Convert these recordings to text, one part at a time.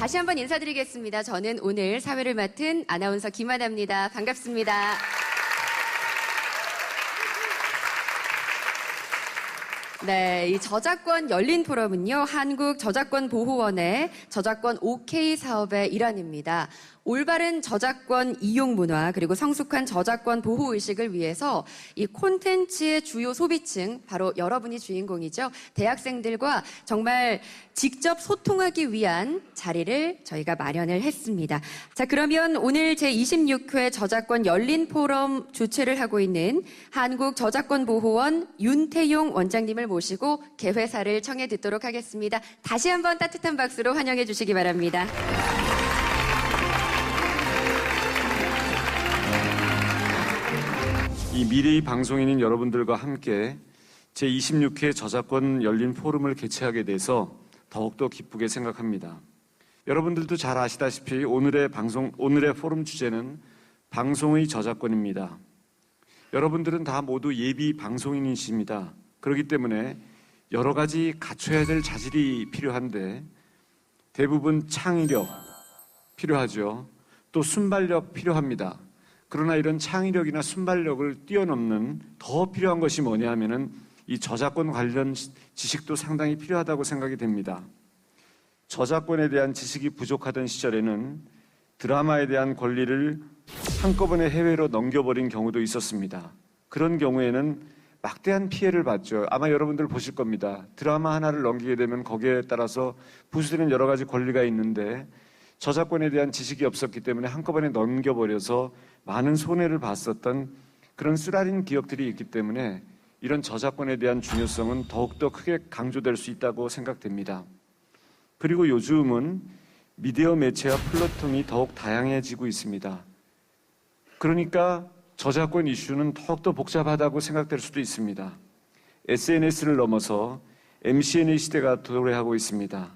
다시 한번 인사드리겠습니다. 저는 오늘 사회를 맡은 아나운서 김하나입니다. 반갑습니다. 네, 이 저작권 열린 포럼은요, 한국저작권보호원의 저작권 OK 사업의 일환입니다. 올바른 저작권 이용 문화 그리고 성숙한 저작권 보호 의식을 위해서 이 콘텐츠의 주요 소비층, 바로 여러분이 주인공이죠. 대학생들과 정말 직접 소통하기 위한 자리를 저희가 마련을 했습니다. 자, 그러면 오늘 제26회 저작권 열린 포럼 주최를 하고 있는 한국저작권보호원 윤태용 원장님을 모시고 개회사를 청해 듣도록 하겠습니다. 다시 한번 따뜻한 박수로 환영해 주시기 바랍니다. 이 미래의 방송인인 여러분들과 함께 제26회 저작권 열린 포럼을 개최하게 돼서 더욱더 기쁘게 생각합니다. 여러분들도 잘 아시다시피 오늘의 포럼 주제는 방송의 저작권입니다. 여러분들은 다 모두 예비 방송인이십니다. 그렇기 때문에 여러 가지 갖춰야 될 자질이 필요한데 대부분 창의력 필요하죠. 또 순발력 필요합니다. 그러나 이런 창의력이나 순발력을 뛰어넘는 더 필요한 것이 뭐냐 하면은 이 저작권 관련 지식도 상당히 필요하다고 생각이 됩니다. 저작권에 대한 지식이 부족하던 시절에는 드라마에 대한 권리를 한꺼번에 해외로 넘겨버린 경우도 있었습니다. 그런 경우에는 막대한 피해를 봤죠. 아마 여러분들 보실 겁니다. 드라마 하나를 넘기게 되면 거기에 따라서 부수되는 여러 가지 권리가 있는데 저작권에 대한 지식이 없었기 때문에 한꺼번에 넘겨버려서 많은 손해를 봤었던 그런 쓰라린 기억들이 있기 때문에 이런 저작권에 대한 중요성은 더욱더 크게 강조될 수 있다고 생각됩니다. 그리고 요즘은 미디어 매체와 플랫폼이 더욱 다양해지고 있습니다. 그러니까 저작권 이슈는 더욱더 복잡하다고 생각될 수도 있습니다. SNS를 넘어서 MCN의 시대가 도래하고 있습니다.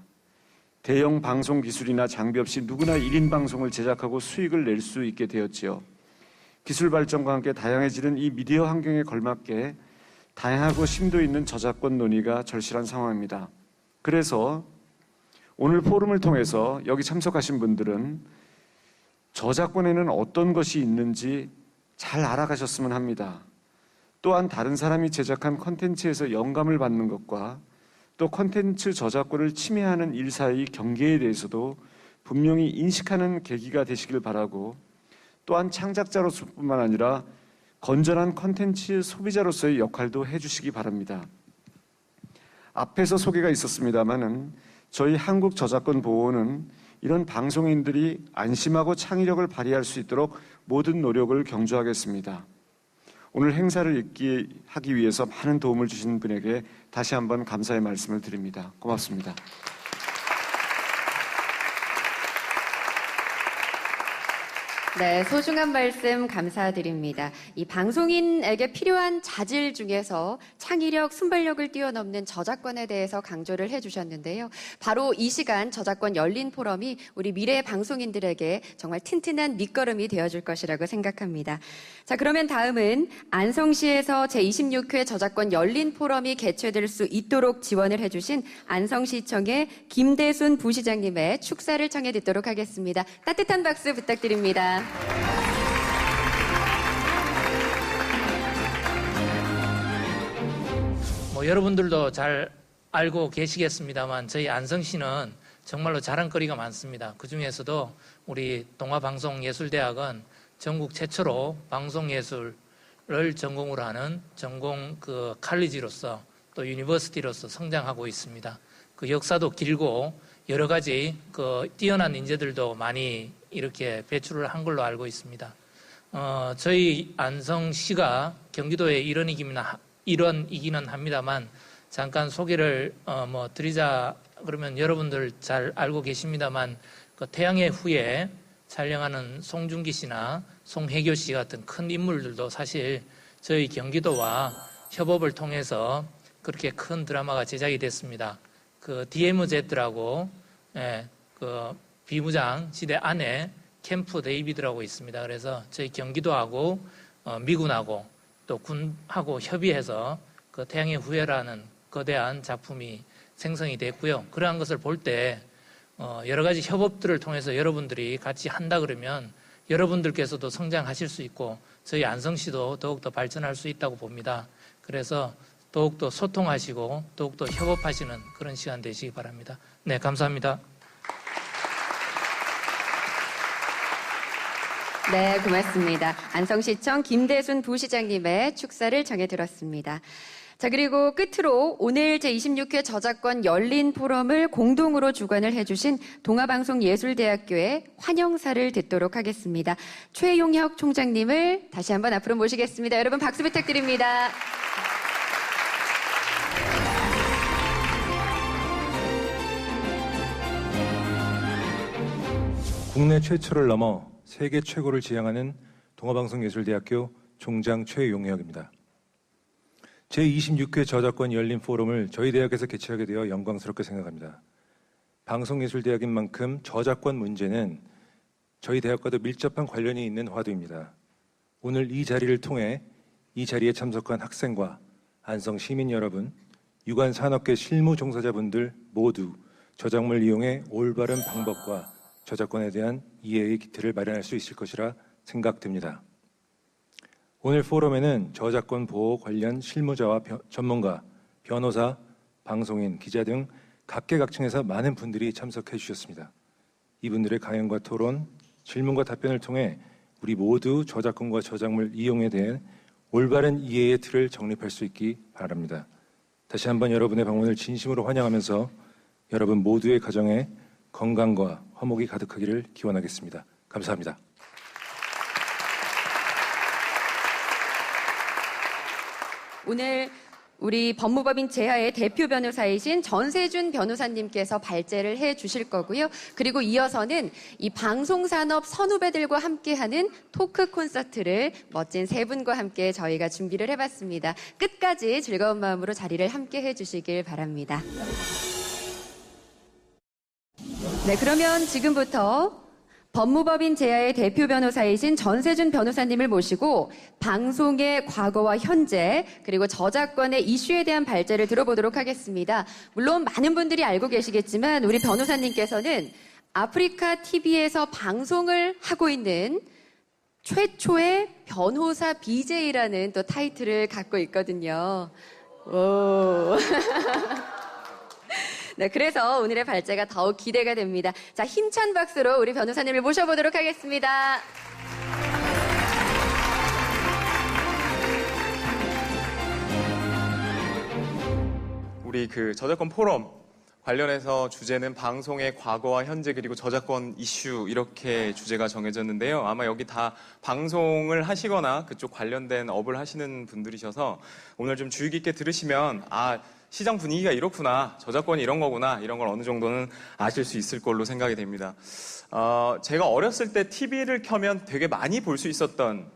대형 방송 기술이나 장비 없이 누구나 1인 방송을 제작하고 수익을 낼 수 있게 되었지요. 기술 발전과 함께 다양해지는 이 미디어 환경에 걸맞게 다양하고 심도 있는 저작권 논의가 절실한 상황입니다. 그래서 오늘 포럼을 통해서 여기 참석하신 분들은 저작권에는 어떤 것이 있는지 잘 알아가셨으면 합니다. 또한 다른 사람이 제작한 콘텐츠에서 영감을 받는 것과 또 콘텐츠 저작권을 침해하는 일 사이의 경계에 대해서도 분명히 인식하는 계기가 되시길 바라고 또한 창작자로서뿐만 아니라 건전한 콘텐츠 소비자로서의 역할도 해주시기 바랍니다. 앞에서 소개가 있었습니다마는 저희 한국저작권보호원은 이런 방송인들이 안심하고 창의력을 발휘할 수 있도록 모든 노력을 경주하겠습니다. 오늘 행사를 하기 위해서 많은 도움을 주신 분에게 다시 한번 감사의 말씀을 드립니다. 고맙습니다. 네, 소중한 말씀 감사드립니다. 이 방송인에게 필요한 자질 중에서 창의력, 순발력을 뛰어넘는 저작권에 대해서 강조를 해주셨는데요. 바로 이 시간 저작권 열린 포럼이 우리 미래 방송인들에게 정말 튼튼한 밑거름이 되어줄 것이라고 생각합니다. 자, 그러면 다음은 안성시에서 제26회 저작권 열린 포럼이 개최될 수 있도록 지원을 해주신 안성시청의 김대순 부시장님의 축사를 청해 듣도록 하겠습니다. 따뜻한 박수 부탁드립니다. 여러분들도 잘 알고 계시겠습니다만 저희 안성시는 정말로 자랑거리가 많습니다. 그중에서도 우리 동아방송예술대학은 전국 최초로 방송예술을 전공으로 하는 전공 칼리지로서 또 유니버시티로서 성장하고 있습니다. 그 역사도 길고 여러 가지 뛰어난 인재들도 많이 이렇게 배출을 한 걸로 알고 있습니다. 저희 안성시가 경기도의 일원이기는 합니다만 잠깐 소개를 드리자 그러면 여러분들 잘 알고 계십니다만 태양의 후예 촬영하는 송중기 씨나 송혜교 씨 같은 큰 인물들도 사실 저희 경기도와 협업을 통해서 그렇게 큰 드라마가 제작이 됐습니다. DMZ라고 비무장 지대 안에 캠프 데이비드라고 있습니다. 그래서 저희 경기도하고 미군하고 또 군하고 협의해서 태양의 후예라는 거대한 작품이 생성이 됐고요. 그러한 것을 볼 때 여러 가지 협업들을 통해서 여러분들이 같이 한다 그러면 여러분들께서도 성장하실 수 있고 저희 안성시도 더욱더 발전할 수 있다고 봅니다. 그래서 더욱더 소통하시고 더욱더 협업하시는 그런 시간 되시기 바랍니다. 네, 감사합니다. 네, 고맙습니다. 안성시청 김대순 부시장님의 축사를 정해 들었습니다. 자, 그리고 끝으로 오늘 제26회 저작권 열린 포럼을 공동으로 주관을 해주신 동아방송예술대학교의 환영사를 듣도록 하겠습니다. 최용혁 총장님을 다시 한번 앞으로 모시겠습니다. 여러분 박수 부탁드립니다. 국내 최초를 넘어 세계 최고를 지향하는 동아방송예술대학교 총장 최용혁입니다. 제26회 저작권 열린 포럼을 저희 대학에서 개최하게 되어 영광스럽게 생각합니다. 방송예술대학인 만큼 저작권 문제는 저희 대학과도 밀접한 관련이 있는 화두입니다. 오늘 이 자리를 통해 이 자리에 참석한 학생과 안성 시민 여러분, 유관 산업계 실무 종사자분들 모두 저작물 이용의 올바른 방법과 저작권에 대한 이해의 기틀을 마련할 수 있을 것이라 생각됩니다. 오늘 포럼에는 저작권 보호 관련 실무자와 전문가, 변호사, 방송인, 기자 등 각계각층에서 많은 분들이 참석해 주셨습니다. 이분들의 강연과 토론, 질문과 답변을 통해 우리 모두 저작권과 저작물 이용에 대한 올바른 이해의 틀을 정립할 수 있기 바랍니다. 다시 한번 여러분의 방문을 진심으로 환영하면서 여러분 모두의 가정에 건강과 화목이 가득하기를 기원하겠습니다. 감사합니다. 오늘 우리 법무법인 제하의 대표 변호사이신 전세준 변호사님께서 발제를 해 주실 거고요. 그리고 이어서는 이 방송산업 선후배들과 함께하는 토크 콘서트를 멋진 세 분과 함께 저희가 준비를 해봤습니다. 끝까지 즐거운 마음으로 자리를 함께 해주시길 바랍니다. 네, 그러면 지금부터 법무법인 제하의 대표 변호사이신 전세준 변호사님을 모시고 방송의 과거와 현재 그리고 저작권의 이슈에 대한 발제를 들어보도록 하겠습니다. 물론 많은 분들이 알고 계시겠지만 우리 변호사님께서는 아프리카 TV에서 방송을 하고 있는 최초의 변호사 BJ라는 또 타이틀을 갖고 있거든요. 오. 네, 그래서 오늘의 발제가 더욱 기대가 됩니다. 자, 힘찬 박수로 우리 변호사님을 모셔보도록 하겠습니다. 우리 그 저작권 포럼 관련해서 주제는 방송의 과거와 현재 그리고 저작권 이슈 이렇게 주제가 정해졌는데요. 아마 여기 다 방송을 하시거나 그쪽 관련된 업을 하시는 분들이셔서 오늘 좀 주의 깊게 들으시면 시장 분위기가 이렇구나, 저작권이 이런 거구나, 이런 걸 어느 정도는 아실 수 있을 걸로 생각이 됩니다. 제가 어렸을 때 TV를 켜면 되게 많이 볼 수 있었던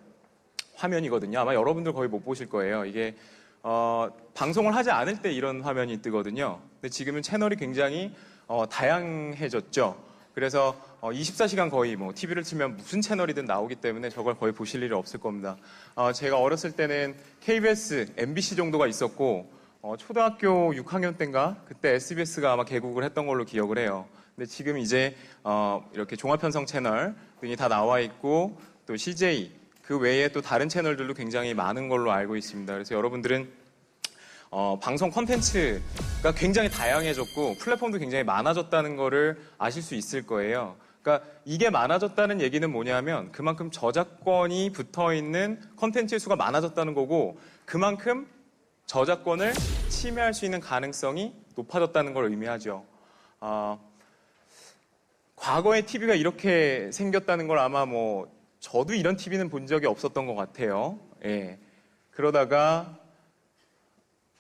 화면이거든요. 아마 여러분들 거의 못 보실 거예요. 이게 방송을 하지 않을 때 이런 화면이 뜨거든요. 근데 지금은 채널이 굉장히 다양해졌죠. 그래서 24시간 거의 TV를 치면 무슨 채널이든 나오기 때문에 저걸 거의 보실 일이 없을 겁니다. 제가 어렸을 때는 KBS, MBC 정도가 있었고 초등학교 6학년 때인가 그때 SBS가 아마 개국을 했던 걸로 기억을 해요. 근데 지금 이제 이렇게 종합편성 채널 등이 다 나와 있고 또 CJ 그 외에 또 다른 채널들도 굉장히 많은 걸로 알고 있습니다. 그래서 여러분들은 방송 콘텐츠가 굉장히 다양해졌고 플랫폼도 굉장히 많아졌다는 거를 아실 수 있을 거예요. 그러니까 이게 많아졌다는 얘기는 뭐냐면 그만큼 저작권이 붙어있는 콘텐츠의 수가 많아졌다는 거고 그만큼 저작권을 침해할 수 있는 가능성이 높아졌다는 걸 의미하죠. 과거에 TV가 이렇게 생겼다는 걸 아마 저도 이런 TV는 본 적이 없었던 것 같아요. 예. 그러다가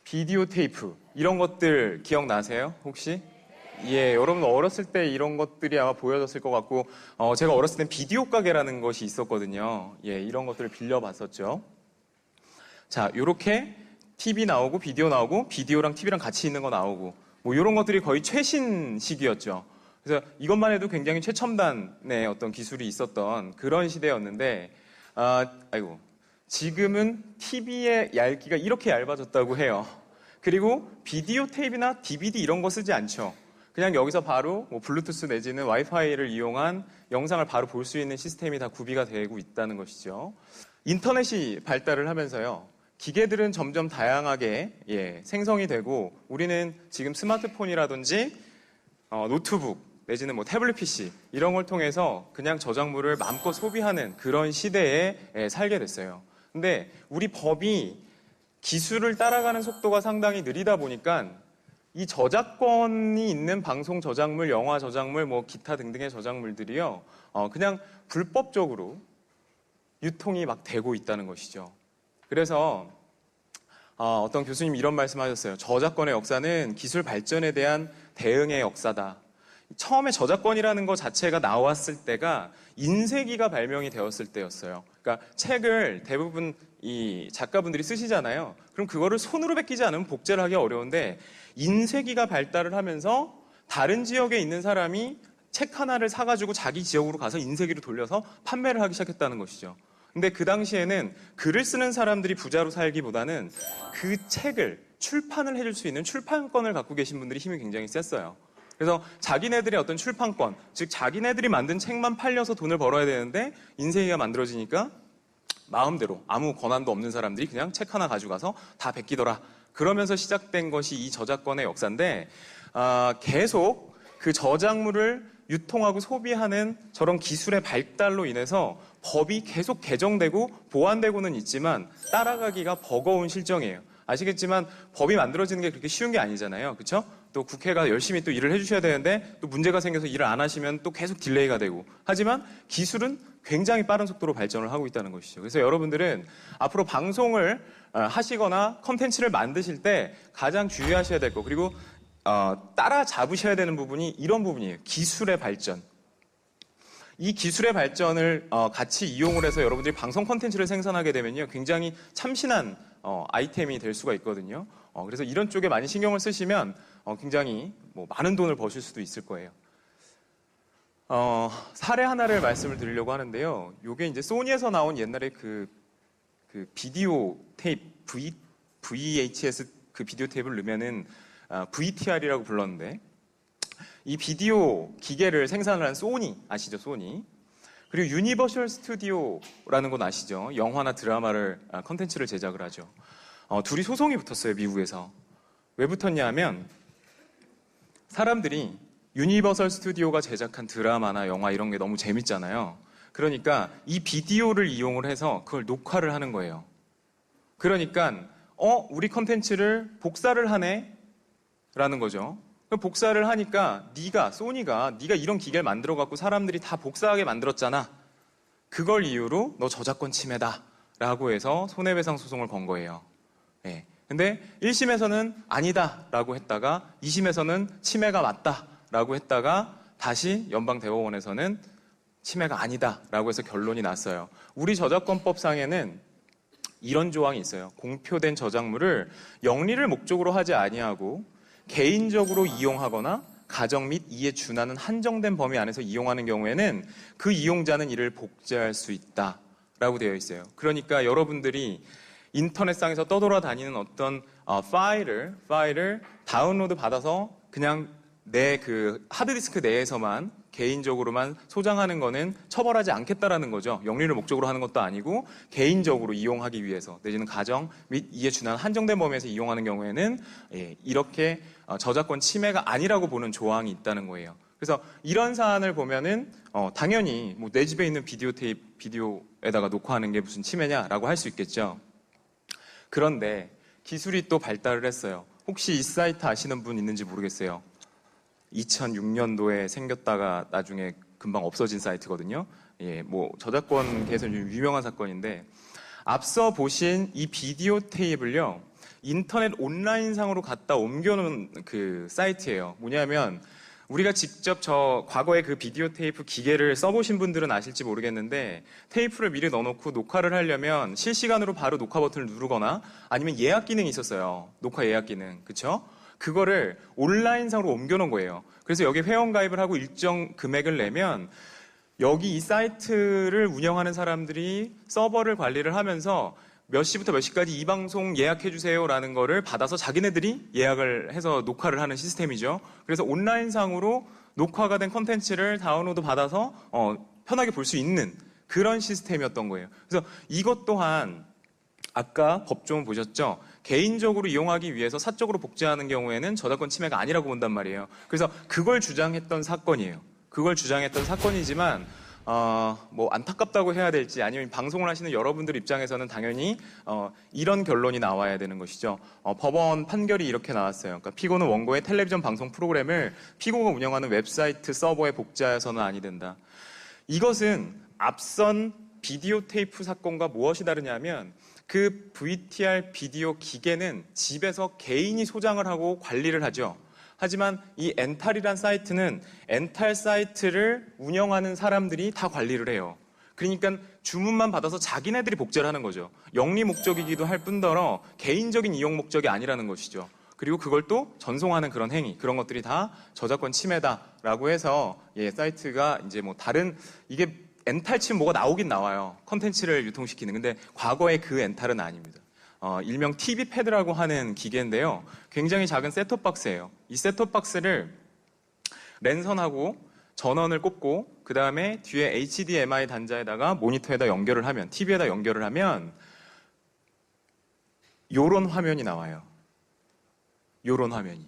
비디오 테이프 이런 것들 기억나세요? 혹시? 예, 여러분 어렸을 때 이런 것들이 아마 보여졌을 것 같고 제가 어렸을 때 비디오 가게라는 것이 있었거든요. 예, 이런 것들을 빌려봤었죠. 자, 요렇게 TV 나오고 비디오 나오고 비디오랑 TV랑 같이 있는 거 나오고 이런 것들이 거의 최신 시기였죠. 그래서 이것만 해도 굉장히 최첨단의 어떤 기술이 있었던 그런 시대였는데 지금은 TV의 얇기가 이렇게 얇아졌다고 해요. 그리고 비디오 테이프나 DVD 이런 거 쓰지 않죠. 그냥 여기서 바로 뭐 블루투스 내지는 와이파이를 이용한 영상을 바로 볼 수 있는 시스템이 다 구비가 되고 있다는 것이죠. 인터넷이 발달을 하면서요. 기계들은 점점 다양하게 생성이 되고 우리는 지금 스마트폰이라든지 노트북 내지는 뭐 태블릿 PC 이런 걸 통해서 그냥 저작물을 마음껏 소비하는 그런 시대에 살게 됐어요. 근데 우리 법이 기술을 따라가는 속도가 상당히 느리다 보니까 이 저작권이 있는 방송 저작물, 영화 저작물, 뭐 기타 등등의 저작물들이요, 그냥 불법적으로 유통이 막 되고 있다는 것이죠. 그래서 어떤 교수님이 이런 말씀하셨어요. 저작권의 역사는 기술 발전에 대한 대응의 역사다. 처음에 저작권이라는 것 자체가 나왔을 때가 인쇄기가 발명이 되었을 때였어요. 그러니까 책을 대부분 이 작가분들이 쓰시잖아요. 그럼 그거를 손으로 베끼지 않으면 복제를 하기 어려운데 인쇄기가 발달을 하면서 다른 지역에 있는 사람이 책 하나를 사가지고 자기 지역으로 가서 인쇄기로 돌려서 판매를 하기 시작했다는 것이죠. 근데 그 당시에는 글을 쓰는 사람들이 부자로 살기보다는 그 책을 출판을 해줄 수 있는 출판권을 갖고 계신 분들이 힘이 굉장히 셌어요. 그래서 자기네들의 어떤 출판권, 즉 자기네들이 만든 책만 팔려서 돈을 벌어야 되는데 인쇄기가 만들어지니까 마음대로 아무 권한도 없는 사람들이 그냥 책 하나 가져가서 다 베끼더라. 그러면서 시작된 것이 이 저작권의 역사인데 계속 그 저작물을 유통하고 소비하는 저런 기술의 발달로 인해서 법이 계속 개정되고 보완되고는 있지만 따라가기가 버거운 실정이에요. 아시겠지만 법이 만들어지는 게 그렇게 쉬운 게 아니잖아요. 그렇죠? 또 국회가 열심히 또 일을 해주셔야 되는데 또 문제가 생겨서 일을 안 하시면 또 계속 딜레이가 되고 하지만 기술은 굉장히 빠른 속도로 발전을 하고 있다는 것이죠. 그래서 여러분들은 앞으로 방송을 하시거나 컨텐츠를 만드실 때 가장 주의하셔야 될 거 그리고 따라잡으셔야 되는 부분이 이런 부분이에요. 기술의 발전. 이 기술의 발전을 같이 이용을 해서 여러분들이 방송 컨텐츠를 생산하게 되면요. 굉장히 참신한 아이템이 될 수가 있거든요. 그래서 이런 쪽에 많이 신경을 쓰시면 굉장히 뭐 많은 돈을 버실 수도 있을 거예요. 사례 하나를 말씀을 드리려고 하는데요. 이게 이제 소니에서 나온 옛날에 그 비디오 테이프 VHS 그 비디오 테이프를 넣으면은 VTR이라고 불렀는데 이 비디오 기계를 생산을 한 소니 아시죠? 소니. 그리고 유니버셜 스튜디오라는 건 아시죠? 영화나 드라마를 컨텐츠를 제작을 하죠. 둘이 소송이 붙었어요, 미국에서. 왜 붙었냐 하면 사람들이 유니버설 스튜디오가 제작한 드라마나 영화 이런 게 너무 재밌잖아요. 그러니까 이 비디오를 이용을 해서 그걸 녹화를 하는 거예요. 그러니까 우리 컨텐츠를 복사를 하네 라는 거죠. 복사를 하니까 소니가 네가 이런 기계를 만들어 갖고 사람들이 다 복사하게 만들었잖아. 그걸 이유로 너 저작권 침해다 라고 해서 손해배상 소송을 건 거예요. 네. 근데 1심에서는 아니다 라고 했다가 2심에서는 침해가 맞다 라고 했다가 다시 연방대법원에서는 침해가 아니다 라고 해서 결론이 났어요. 우리 저작권법상에는 이런 조항이 있어요. 공표된 저작물을 영리를 목적으로 하지 아니하고 개인적으로 이용하거나 가정 및 이에 준하는 한정된 범위 안에서 이용하는 경우에는 그 이용자는 이를 복제할 수 있다라고 되어 있어요. 그러니까 여러분들이 인터넷상에서 떠돌아다니는 어떤 파일을 다운로드 받아서 그냥 내 그 하드디스크 내에서만 개인적으로만 소장하는 거는 처벌하지 않겠다라는 거죠. 영리를 목적으로 하는 것도 아니고 개인적으로 이용하기 위해서 내지는 가정 및 이에 준하는 한정된 범위에서 이용하는 경우에는 이렇게 저작권 침해가 아니라고 보는 조항이 있다는 거예요. 그래서 이런 사안을 보면은 당연히 뭐 내 집에 있는 비디오에다가 녹화하는 게 무슨 침해냐라고 할 수 있겠죠. 그런데 기술이 또 발달을 했어요. 혹시 이 사이트 아시는 분 있는지 모르겠어요. 2006년도에 생겼다가 나중에 금방 없어진 사이트거든요. 뭐 저작권계에서 좀 유명한 사건인데 앞서 보신 이 비디오 테이프를요. 인터넷 온라인상으로 갖다 옮겨놓은 그 사이트예요. 뭐냐면 우리가 직접 과거에 그 비디오 테이프 기계를 써보신 분들은 아실지 모르겠는데 테이프를 미리 넣어놓고 녹화를 하려면 실시간으로 바로 녹화 버튼을 누르거나 아니면 예약 기능이 있었어요. 녹화 예약 기능. 그쵸? 그거를 온라인상으로 옮겨놓은 거예요. 그래서 여기 회원가입을 하고 일정 금액을 내면 여기 이 사이트를 운영하는 사람들이 서버를 관리를 하면서 몇 시부터 몇 시까지 이 방송 예약해주세요라는 거를 받아서 자기네들이 예약을 해서 녹화를 하는 시스템이죠. 그래서 온라인상으로 녹화가 된 콘텐츠를 다운로드 받아서 편하게 볼 수 있는 그런 시스템이었던 거예요. 그래서 이것 또한 아까 법조문 보셨죠? 개인적으로 이용하기 위해서 사적으로 복제하는 경우에는 저작권 침해가 아니라고 본단 말이에요. 그래서 그걸 주장했던 사건이에요. 그걸 주장했던 사건이지만 뭐 안타깝다고 해야 될지 아니면 방송을 하시는 여러분들 입장에서는 당연히 이런 결론이 나와야 되는 것이죠. 법원 판결이 이렇게 나왔어요. 그러니까 피고는 원고의 텔레비전 방송 프로그램을 피고가 운영하는 웹사이트 서버에 복제해서는 아니 된다. 이것은 앞선 비디오 테이프 사건과 무엇이 다르냐면 그 VTR 비디오 기계는 집에서 개인이 소장을 하고 관리를 하죠. 하지만 이 엔탈이란 사이트는 엔탈 사이트를 운영하는 사람들이 다 관리를 해요. 그러니까 주문만 받아서 자기네들이 복제를 하는 거죠. 영리 목적이기도 할 뿐더러 개인적인 이용 목적이 아니라는 것이죠. 그리고 그걸 또 전송하는 그런 행위, 그런 것들이 다 저작권 침해다라고 해서 사이트가 이제 뭐 다른 이게 엔탈 치면 뭐가 나오긴 나와요. 컨텐츠를 유통시키는. 근데 과거의 그 엔탈은 아닙니다. 일명 TV 패드라고 하는 기계인데요. 굉장히 작은 셋톱박스예요. 이 셋톱박스를 랜선하고 전원을 꽂고 그 다음에 뒤에 HDMI 단자에다가 모니터에다 연결을 하면 TV에다 연결을 하면 요런 화면이 나와요. 요런 화면이.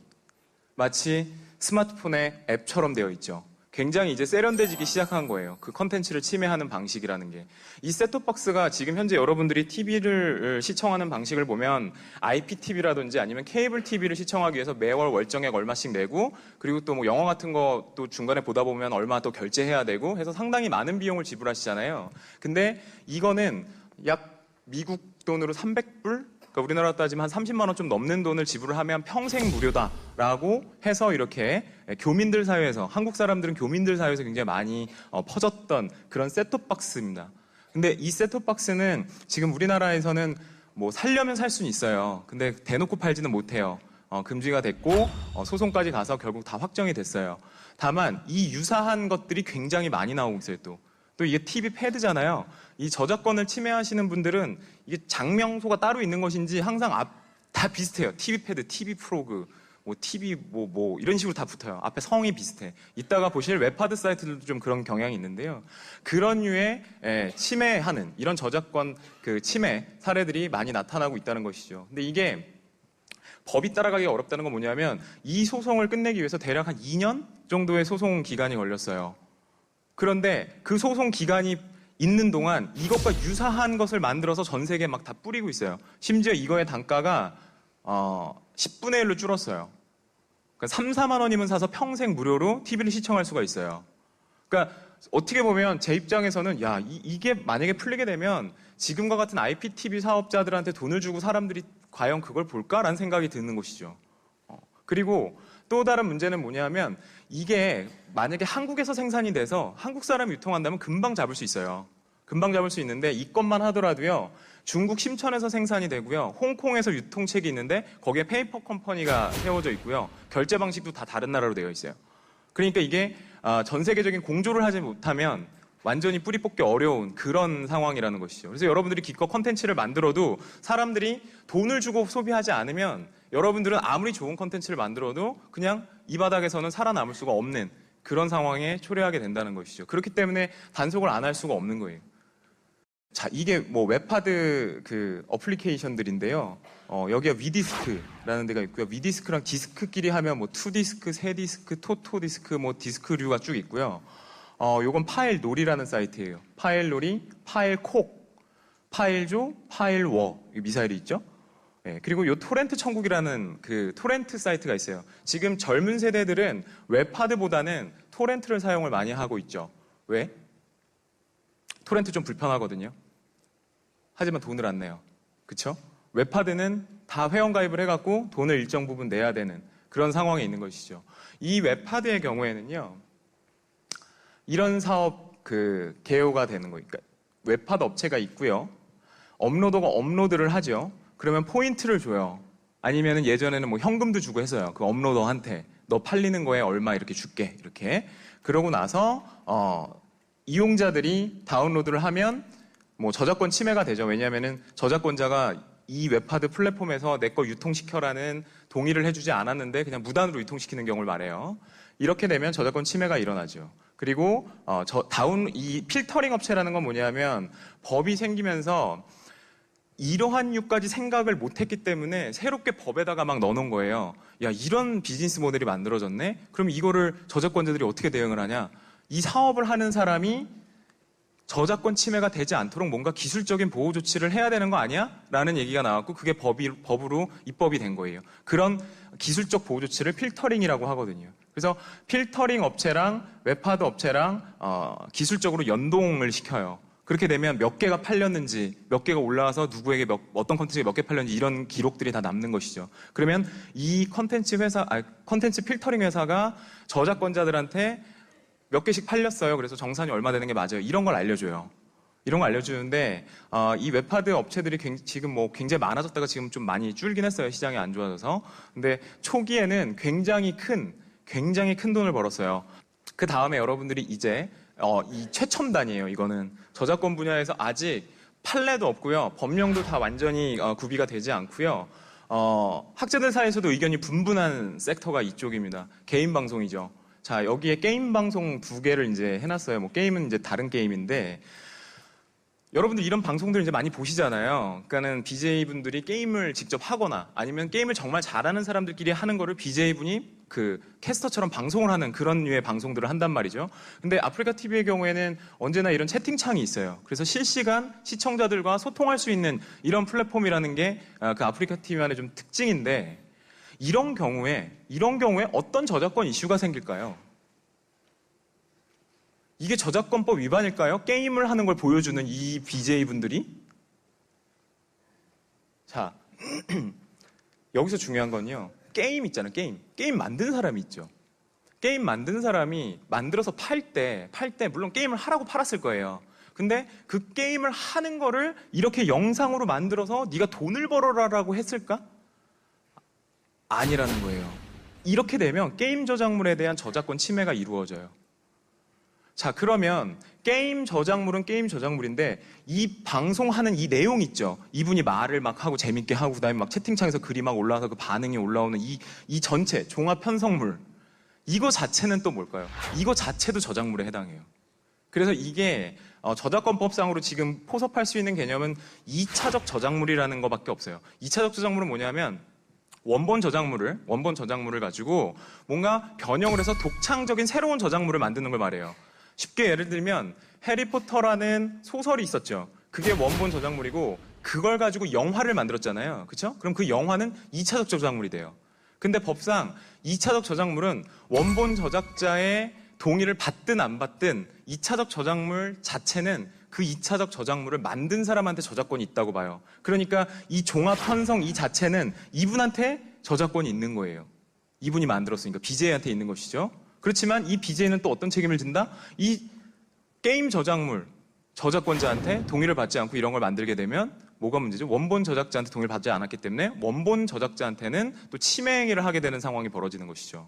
마치 스마트폰의 앱처럼 되어 있죠. 굉장히 이제 세련돼지기 시작한 거예요. 그 컨텐츠를 침해하는 방식이라는 게. 이 셋톱박스가 지금 현재 여러분들이 TV를 시청하는 방식을 보면 IPTV라든지 아니면 케이블 TV를 시청하기 위해서 매월 월정액 얼마씩 내고 그리고 또 뭐 영화 같은 것도 중간에 보다 보면 얼마 또 결제해야 되고 해서 상당히 많은 비용을 지불하시잖아요. 근데 이거는 약 미국 돈으로 300불? 그러니까 우리나라 따지면 한 30만 원 좀 넘는 돈을 지불을 하면 평생 무료다라고 해서 이렇게 교민들 사회에서 한국 사람들은 교민들 사회에서 굉장히 많이 퍼졌던 그런 셋톱박스입니다. 근데 이 셋톱박스는 지금 우리나라에서는 뭐 살려면 살 수는 있어요. 근데 대놓고 팔지는 못해요. 금지가 됐고 소송까지 가서 결국 다 확정이 됐어요. 다만 이 유사한 것들이 굉장히 많이 나오고 있어요. 또 이게 TV 패드잖아요. 이 저작권을 침해하시는 분들은 이게 장명소가 따로 있는 것인지 항상 다 비슷해요. TV 패드, TV 프로그, 뭐 TV 뭐 이런 식으로 다 붙어요. 앞에 성이 비슷해. 이따가 보실 웹하드 사이트들도 좀 그런 경향이 있는데요. 그런 류의 침해하는 이런 저작권 그 침해 사례들이 많이 나타나고 있다는 것이죠. 근데 이게 법이 따라가기가 어렵다는 건 뭐냐면 이 소송을 끝내기 위해서 대략 한 2년 정도의 소송 기간이 걸렸어요. 그런데 그 소송 기간이 있는 동안 이것과 유사한 것을 만들어서 전 세계에 막 다 뿌리고 있어요. 심지어 이거의 단가가 10분의 1로 줄었어요. 그러니까 3, 4만 원이면 사서 평생 무료로 TV를 시청할 수가 있어요. 그러니까 어떻게 보면 제 입장에서는 야 이게 만약에 풀리게 되면 지금과 같은 IPTV 사업자들한테 돈을 주고 사람들이 과연 그걸 볼까라는 생각이 드는 것이죠. 그리고 또 다른 문제는 뭐냐면 이게 만약에 한국에서 생산이 돼서 한국 사람이 유통한다면 금방 잡을 수 있어요. 금방 잡을 수 있는데 이것만 하더라도요. 중국 심천에서 생산이 되고요. 홍콩에서 유통책이 있는데 거기에 페이퍼 컴퍼니가 세워져 있고요. 결제 방식도 다 다른 나라로 되어 있어요. 그러니까 이게 전 세계적인 공조를 하지 못하면 완전히 뿌리 뽑기 어려운 그런 상황이라는 것이죠. 그래서 여러분들이 기껏 컨텐츠를 만들어도 사람들이 돈을 주고 소비하지 않으면 여러분들은 아무리 좋은 컨텐츠를 만들어도 그냥 이 바닥에서는 살아남을 수가 없는 그런 상황에 초래하게 된다는 것이죠. 그렇기 때문에 단속을 안 할 수가 없는 거예요. 자, 이게 뭐 웹하드 그 어플리케이션들인데요. 여기가 위디스크라는 데가 있고요. 위디스크랑 디스크끼리 하면 뭐 2디스크, 3디스크, 토토디스크, 뭐 디스크류가 쭉 있고요. 요건 파일놀이라는 사이트예요. 파일놀이, 파일콕, 파일조, 파일워. 미사일이 있죠? 네, 그리고 요 토렌트 천국이라는 그 토렌트 사이트가 있어요. 지금 젊은 세대들은 웹하드보다는 토렌트를 사용을 많이 하고 있죠. 왜? 토렌트 좀 불편하거든요. 하지만 돈을 안 내요. 그쵸? 웹하드는 다 회원가입을 해갖고 돈을 일정 부분 내야 되는 그런 상황에 있는 것이죠. 이 웹하드의 경우에는요. 이런 사업 그 개요가 되는 거니까 그러니까 웹하드 업체가 있고요. 업로더가 업로드를 하죠. 그러면 포인트를 줘요. 아니면 예전에는 뭐 현금도 주고 했어요. 그 업로더한테 너 팔리는 거에 얼마 이렇게 줄게 이렇게. 그러고 나서 이용자들이 다운로드를 하면 뭐 저작권 침해가 되죠. 왜냐하면은 저작권자가 이 웹하드 플랫폼에서 내 거 유통시켜라는 동의를 해주지 않았는데 그냥 무단으로 유통시키는 경우를 말해요. 이렇게 되면 저작권 침해가 일어나죠. 그리고 이 필터링 업체라는 건 뭐냐면 법이 생기면서 이러한 이유까지 생각을 못했기 때문에 새롭게 법에다가 막 넣어놓은 거예요. 야, 이런 비즈니스 모델이 만들어졌네? 그럼 이거를 저작권자들이 어떻게 대응을 하냐? 이 사업을 하는 사람이 저작권 침해가 되지 않도록 뭔가 기술적인 보호 조치를 해야 되는 거 아니야? 라는 얘기가 나왔고 그게 법으로 입법이 된 거예요. 그런 기술적 보호 조치를 필터링이라고 하거든요. 그래서 필터링 업체랑 웹하드 업체랑 기술적으로 연동을 시켜요. 그렇게 되면 몇 개가 팔렸는지, 몇 개가 올라와서 누구에게 어떤 컨텐츠가 몇 개 팔렸는지 이런 기록들이 다 남는 것이죠. 그러면 이 컨텐츠 필터링 회사가 저작권자들한테 몇 개씩 팔렸어요. 그래서 정산이 얼마 되는 게 맞아요. 이런 걸 알려줘요. 이런 거 알려주는데 이 웹하드 업체들이 지금 뭐 굉장히 많아졌다가 지금 좀 많이 줄긴 했어요. 시장이 안 좋아져서. 근데 초기에는 굉장히 큰 돈을 벌었어요. 그 다음에 여러분들이 이제 이 최첨단이에요. 이거는 저작권 분야에서 아직 판례도 없고요. 법령도 다 완전히 구비가 되지 않고요. 학자들 사이에서도 의견이 분분한 섹터가 이쪽입니다. 개인 방송이죠. 자, 여기에 게임 방송 2개를 이제 해놨어요. 뭐 게임은 이제 다른 게임인데 여러분들 이런 방송들 이제 많이 보시잖아요. 그러니까는 BJ분들이 게임을 직접 하거나 아니면 게임을 정말 잘하는 사람들끼리 하는 거를 BJ분이 그 캐스터처럼 방송을 하는 그런 류의 방송들을 한단 말이죠. 근데 아프리카 TV의 경우에는 언제나 이런 채팅창이 있어요. 그래서 실시간 시청자들과 소통할 수 있는 이런 플랫폼이라는 게 그 아프리카 TV만의 좀 특징인데 이런 경우에 어떤 저작권 이슈가 생길까요? 이게 저작권법 위반일까요? 게임을 하는 걸 보여주는 이 BJ분들이? 자, 여기서 중요한 건요. 게임 있잖아요, 게임. 게임 만든 사람이 있죠. 게임 만든 사람이 만들어서 팔 때 물론 게임을 하라고 팔았을 거예요. 근데 그 게임을 하는 거를 이렇게 영상으로 만들어서 네가 돈을 벌어라라고 했을까? 아니라는 거예요. 이렇게 되면 게임 저작물에 대한 저작권 침해가 이루어져요. 자, 그러면 게임 저작물은 게임 저작물인데 이 방송하는 이 내용 있죠. 이분이 말을 막 하고 재밌게 하고 그다음에 막 채팅창에서 글이 막 올라와서 그 반응이 올라오는 이 전체 종합 편성물 이거 자체는 또 뭘까요? 이거 자체도 저작물에 해당해요. 그래서 이게 저작권법상으로 지금 포섭할 수 있는 개념은 2차적 저작물이라는 것밖에 없어요. 2차적 저작물은 뭐냐면 원본 저작물을 가지고 뭔가 변형을 해서 독창적인 새로운 저작물을 만드는 걸 말해요. 쉽게 예를 들면 해리포터라는 소설이 있었죠. 그게 원본 저작물이고 그걸 가지고 영화를 만들었잖아요. 그렇죠? 그럼 그 영화는 2차적 저작물이 돼요. 근데 법상 2차적 저작물은 원본 저작자의 동의를 받든 안 받든 2차적 저작물 자체는 그 2차적 저작물을 만든 사람한테 저작권이 있다고 봐요. 그러니까 이 종합 편성 이 자체는 이분한테 저작권이 있는 거예요. 이분이 만들었으니까 BJ한테 있는 것이죠. 그렇지만 이 BJ는 또 어떤 책임을 진다? 이 게임 저작물 저작권자한테 동의를 받지 않고 이런 걸 만들게 되면 뭐가 문제죠? 원본 저작자한테 동의를 받지 않았기 때문에 원본 저작자한테는 또 침해 행위를 하게 되는 상황이 벌어지는 것이죠.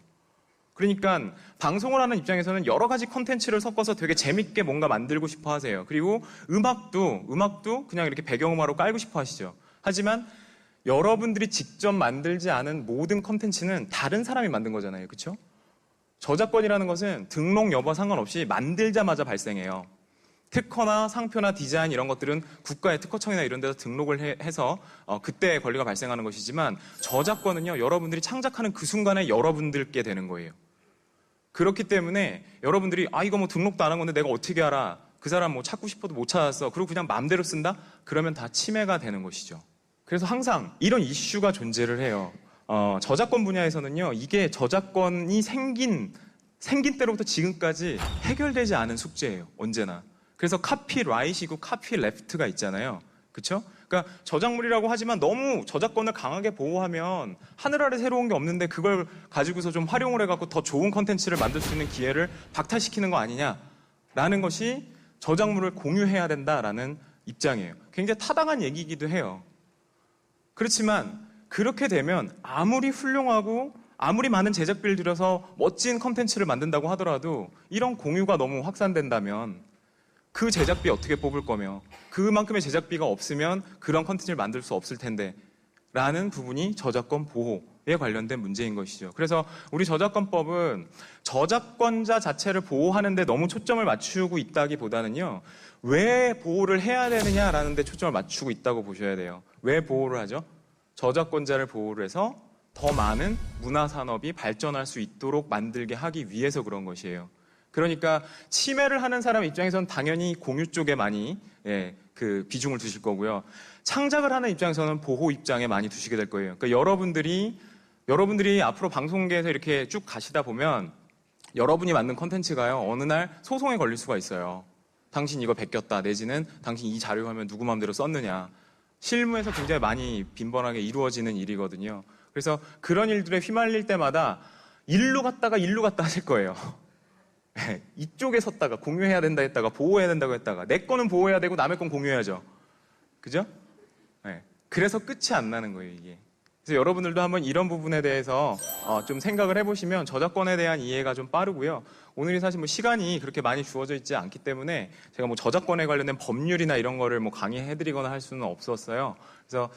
그러니까 방송을 하는 입장에서는 여러 가지 콘텐츠를 섞어서 되게 재밌게 뭔가 만들고 싶어 하세요. 그리고 음악도 그냥 이렇게 배경음악으로 깔고 싶어 하시죠. 하지만 여러분들이 직접 만들지 않은 모든 콘텐츠는 다른 사람이 만든 거잖아요. 그렇죠? 저작권이라는 것은 등록 여부와 상관없이 만들자마자 발생해요. 특허나 상표나 디자인 이런 것들은 국가의 특허청이나 이런 데서 등록을 해서 그때 권리가 발생하는 것이지만 저작권은요. 여러분들이 창작하는 그 순간에 여러분들께 되는 거예요. 그렇기 때문에 여러분들이 이거 뭐 등록도 안 한 건데 내가 어떻게 알아? 그 사람 뭐 찾고 싶어도 못 찾았어. 그리고 그냥 마음대로 쓴다? 그러면 다 침해가 되는 것이죠. 그래서 항상 이런 이슈가 존재를 해요. 저작권 분야에서는요. 이게 저작권이 생긴 때로부터 지금까지 해결되지 않은 숙제예요. 언제나. 그래서 카피라이트이고 카피레프트가 있잖아요. 그렇죠? 그러니까 저작물이라고 하지만 너무 저작권을 강하게 보호하면 하늘 아래 새로운 게 없는데 그걸 가지고서 좀 활용을 해갖고 더 좋은 컨텐츠를 만들 수 있는 기회를 박탈시키는 거 아니냐라는 것이 저작물을 공유해야 된다라는 입장이에요. 굉장히 타당한 얘기이기도 해요. 그렇지만 그렇게 되면 아무리 훌륭하고 아무리 많은 제작비를 들여서 멋진 컨텐츠를 만든다고 하더라도 이런 공유가 너무 확산된다면 그 제작비 어떻게 뽑을 거며 그만큼의 제작비가 없으면 그런 컨텐츠를 만들 수 없을 텐데 라는 부분이 저작권 보호에 관련된 문제인 것이죠. 그래서 우리 저작권법은 저작권자 자체를 보호하는 데 너무 초점을 맞추고 있다기보다는요. 왜 보호를 해야 되느냐라는 데 초점을 맞추고 있다고 보셔야 돼요. 왜 보호를 하죠? 저작권자를 보호를 해서 더 많은 문화산업이 발전할 수 있도록 만들게 하기 위해서 그런 것이에요. 그러니까 침해를 하는 사람 입장에서는 당연히 공유 쪽에 많이 그 비중을 두실 거고요. 창작을 하는 입장에서는 보호 입장에 많이 두시게 될 거예요. 그러니까 여러분들이 앞으로 방송계에서 이렇게 쭉 가시다 보면 여러분이 만든 컨텐츠가요. 어느 날 소송에 걸릴 수가 있어요. 당신 이거 베꼈다 내지는 당신 이 자료 화면 누구 마음대로 썼느냐. 실무에서 굉장히 많이 빈번하게 이루어지는 일이거든요. 그래서 그런 일들에 휘말릴 때마다 일로 갔다가 하실 거예요. 이쪽에 섰다가 공유해야 된다 했다가 보호해야 된다고 했다가 내 거는 보호해야 되고 남의 건 공유해야죠. 그죠? 그래서 끝이 안 나는 거예요, 이게. 그래서 여러분들도 한번 이런 부분에 대해서 좀 생각을 해보시면 저작권에 대한 이해가 좀 빠르고요. 오늘이 사실 뭐 시간이 그렇게 많이 주어져 있지 않기 때문에 제가 뭐 저작권에 관련된 법률이나 이런 거를 뭐 강의해드리거나 할 수는 없었어요. 그래서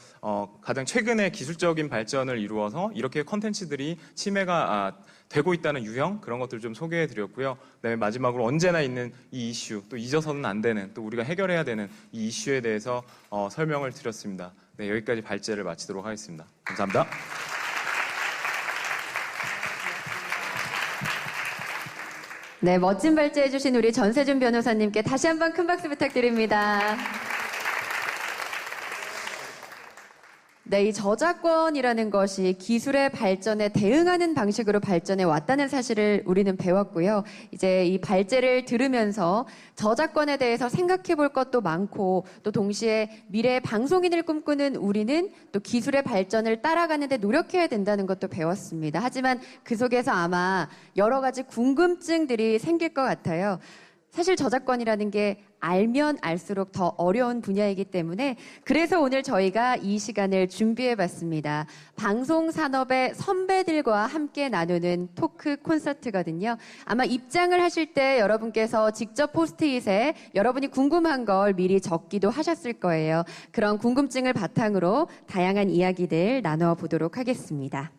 가장 최근에 기술적인 발전을 이루어서 이렇게 컨텐츠들이 침해가 되고 있다는 유형 그런 것들을 좀 소개해드렸고요. 그다음에 마지막으로 언제나 있는 이 이슈, 또 잊어서는 안 되는, 또 우리가 해결해야 되는 이 이슈에 대해서 설명을 드렸습니다. 네, 여기까지 발제를 마치도록 하겠습니다. 감사합니다. 네, 멋진 발제해주신 우리 전세준 변호사님께 다시 한번 큰 박수 부탁드립니다. 네, 이 저작권이라는 것이 기술의 발전에 대응하는 방식으로 발전해 왔다는 사실을 우리는 배웠고요. 이제 이 발제를 들으면서 저작권에 대해서 생각해 볼 것도 많고 또 동시에 미래의 방송인을 꿈꾸는 우리는 또 기술의 발전을 따라가는 데 노력해야 된다는 것도 배웠습니다. 하지만 그 속에서 아마 여러 가지 궁금증들이 생길 것 같아요. 사실 저작권이라는 게 알면 알수록 더 어려운 분야이기 때문에 그래서 오늘 저희가 이 시간을 준비해봤습니다. 방송산업의 선배들과 함께 나누는 토크 콘서트거든요. 아마 입장을 하실 때 여러분께서 직접 포스트잇에 여러분이 궁금한 걸 미리 적기도 하셨을 거예요. 그런 궁금증을 바탕으로 다양한 이야기들 나눠보도록 하겠습니다.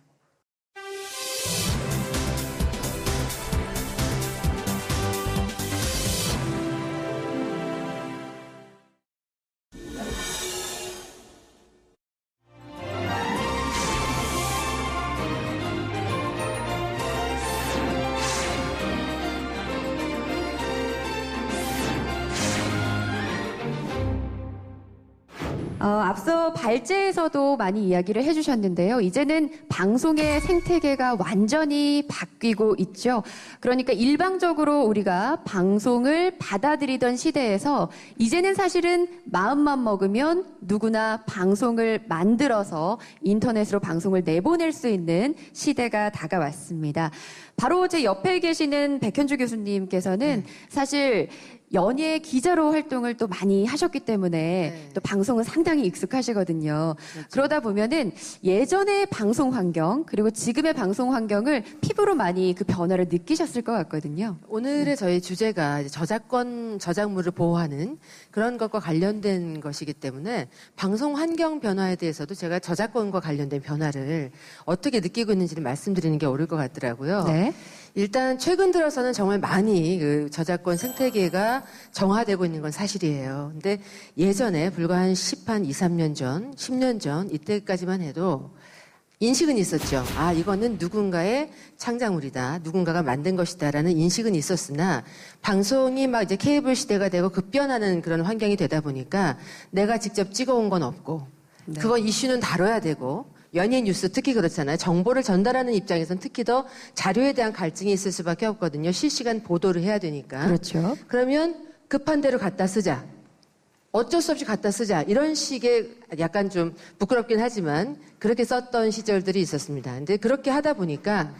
앞서 발제에서도 많이 이야기를 해주셨는데요. 이제는 방송의 생태계가 완전히 바뀌고 있죠. 그러니까 일방적으로 우리가 방송을 받아들이던 시대에서 이제는 사실은 마음만 먹으면 누구나 방송을 만들어서 인터넷으로 방송을 내보낼 수 있는 시대가 다가왔습니다. 바로 제 옆에 계시는 백현주 교수님께서는 사실 연예 기자로 활동을 또 많이 하셨기 때문에 또 방송은 상당히 익숙하시거든요. 그렇죠. 그러다 보면은 예전의 방송 환경 그리고 지금의 방송 환경을 피부로 많이 그 변화를 느끼셨을 것 같거든요. 오늘의 저희 주제가 저작권, 저작물을 보호하는 그런 것과 관련된 것이기 때문에 방송 환경 변화에 대해서도 제가 저작권과 관련된 변화를 어떻게 느끼고 있는지를 말씀드리는 게 옳을 것 같더라고요. 네. 일단 최근 들어서는 정말 많이 그 저작권 생태계가 정화되고 있는 건 사실이에요. 근데 예전에 불과 한 2, 3년 전, 10년 전 이때까지만 해도 인식은 있었죠. 아, 이거는 누군가의 창작물이다. 누군가가 만든 것이다라는 인식은 있었으나 방송이 막 이제 케이블 시대가 되고 급변하는 그런 환경이 되다 보니까 내가 직접 찍어온 건 없고 그거 이슈는 다뤄야 되고 연예 뉴스 특히 그렇잖아요. 정보를 전달하는 입장에서는 특히 더 자료에 대한 갈증이 있을 수밖에 없거든요. 실시간 보도를 해야 되니까. 그렇죠. 그러면 급한 대로 갖다 쓰자. 어쩔 수 없이 갖다 쓰자. 이런 식의 약간 좀 부끄럽긴 하지만 그렇게 썼던 시절들이 있었습니다. 근데 그렇게 하다 보니까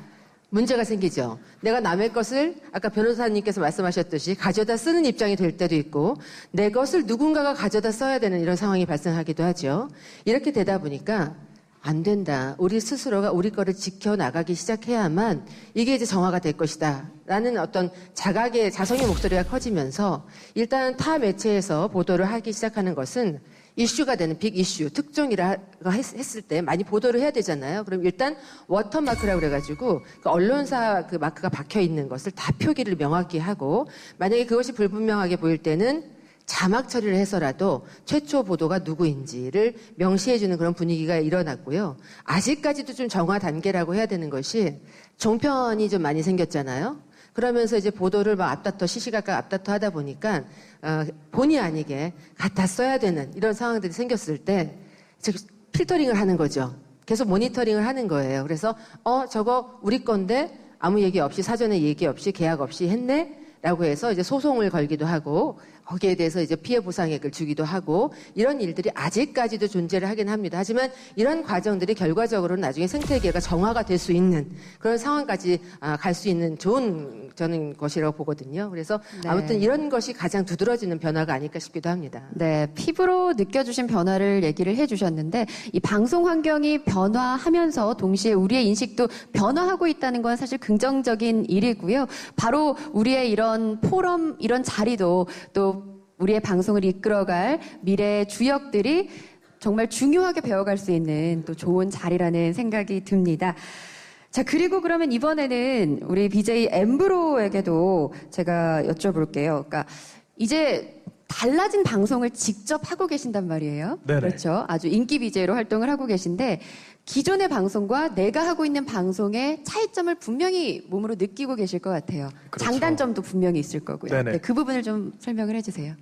문제가 생기죠. 내가 남의 것을 아까 변호사님께서 말씀하셨듯이 가져다 쓰는 입장이 될 때도 있고 내 것을 누군가가 가져다 써야 되는 이런 상황이 발생하기도 하죠. 이렇게 되다 보니까 안 된다. 우리 스스로가 우리 거를 지켜나가기 시작해야만 이게 이제 정화가 될 것이다. 라는 어떤 자성의 목소리가 커지면서 일단 타 매체에서 보도를 하기 시작하는 것은 이슈가 되는 빅 이슈, 특종이라고 했을 때 많이 보도를 해야 되잖아요. 그럼 일단 워터마크라고 그래가지고 그 언론사 그 마크가 박혀 있는 것을 다 표기를 명확히 하고 만약에 그것이 불분명하게 보일 때는 자막 처리를 해서라도 최초 보도가 누구인지를 명시해주는 그런 분위기가 일어났고요. 아직까지도 좀 정화 단계라고 해야 되는 것이 종편이 좀 많이 생겼잖아요. 그러면서 이제 보도를 막 앞다퉈 시시각각 앞다퉈 하다 보니까 본의 아니게 갖다 써야 되는 이런 상황들이 생겼을 때 필터링을 하는 거죠. 계속 모니터링을 하는 거예요. 그래서 저거 우리 건데 아무 얘기 없이 사전에 얘기 없이 계약 없이 했네? 라고 해서 이제 소송을 걸기도 하고 거기에 대해서 이제 피해 보상액을 주기도 하고 이런 일들이 아직까지도 존재를 하긴 합니다. 하지만 이런 과정들이 결과적으로는 나중에 생태계가 정화가 될 수 있는 그런 상황까지 갈 수 있는 좋은 저는 것이라고 보거든요. 그래서 네. 아무튼 이런 것이 가장 두드러지는 변화가 아닐까 싶기도 합니다. 네, 피부로 느껴주신 변화를 얘기를 해주셨는데 이 방송 환경이 변화하면서 동시에 우리의 인식도 변화하고 있다는 건 사실 긍정적인 일이고요. 바로 우리의 이런 포럼, 이런 자리도 또 우리의 방송을 이끌어갈 미래의 주역들이 정말 중요하게 배워갈 수 있는 또 좋은 자리라는 생각이 듭니다. 자, 그리고 그러면 이번에는 우리 BJ 엠브로에게도 제가 여쭤볼게요. 그러니까 이제 달라진 방송을 직접 하고 계신단 말이에요. 네네. 그렇죠. 아주 인기 BJ로 활동을 하고 계신데 기존의 방송과 내가 하고 있는 방송의 차이점을 분명히 몸으로 느끼고 계실 것 같아요. 그렇죠. 장단점도 분명히 있을 거고요. 네네. 네, 그 부분을 좀 설명을 해주세요.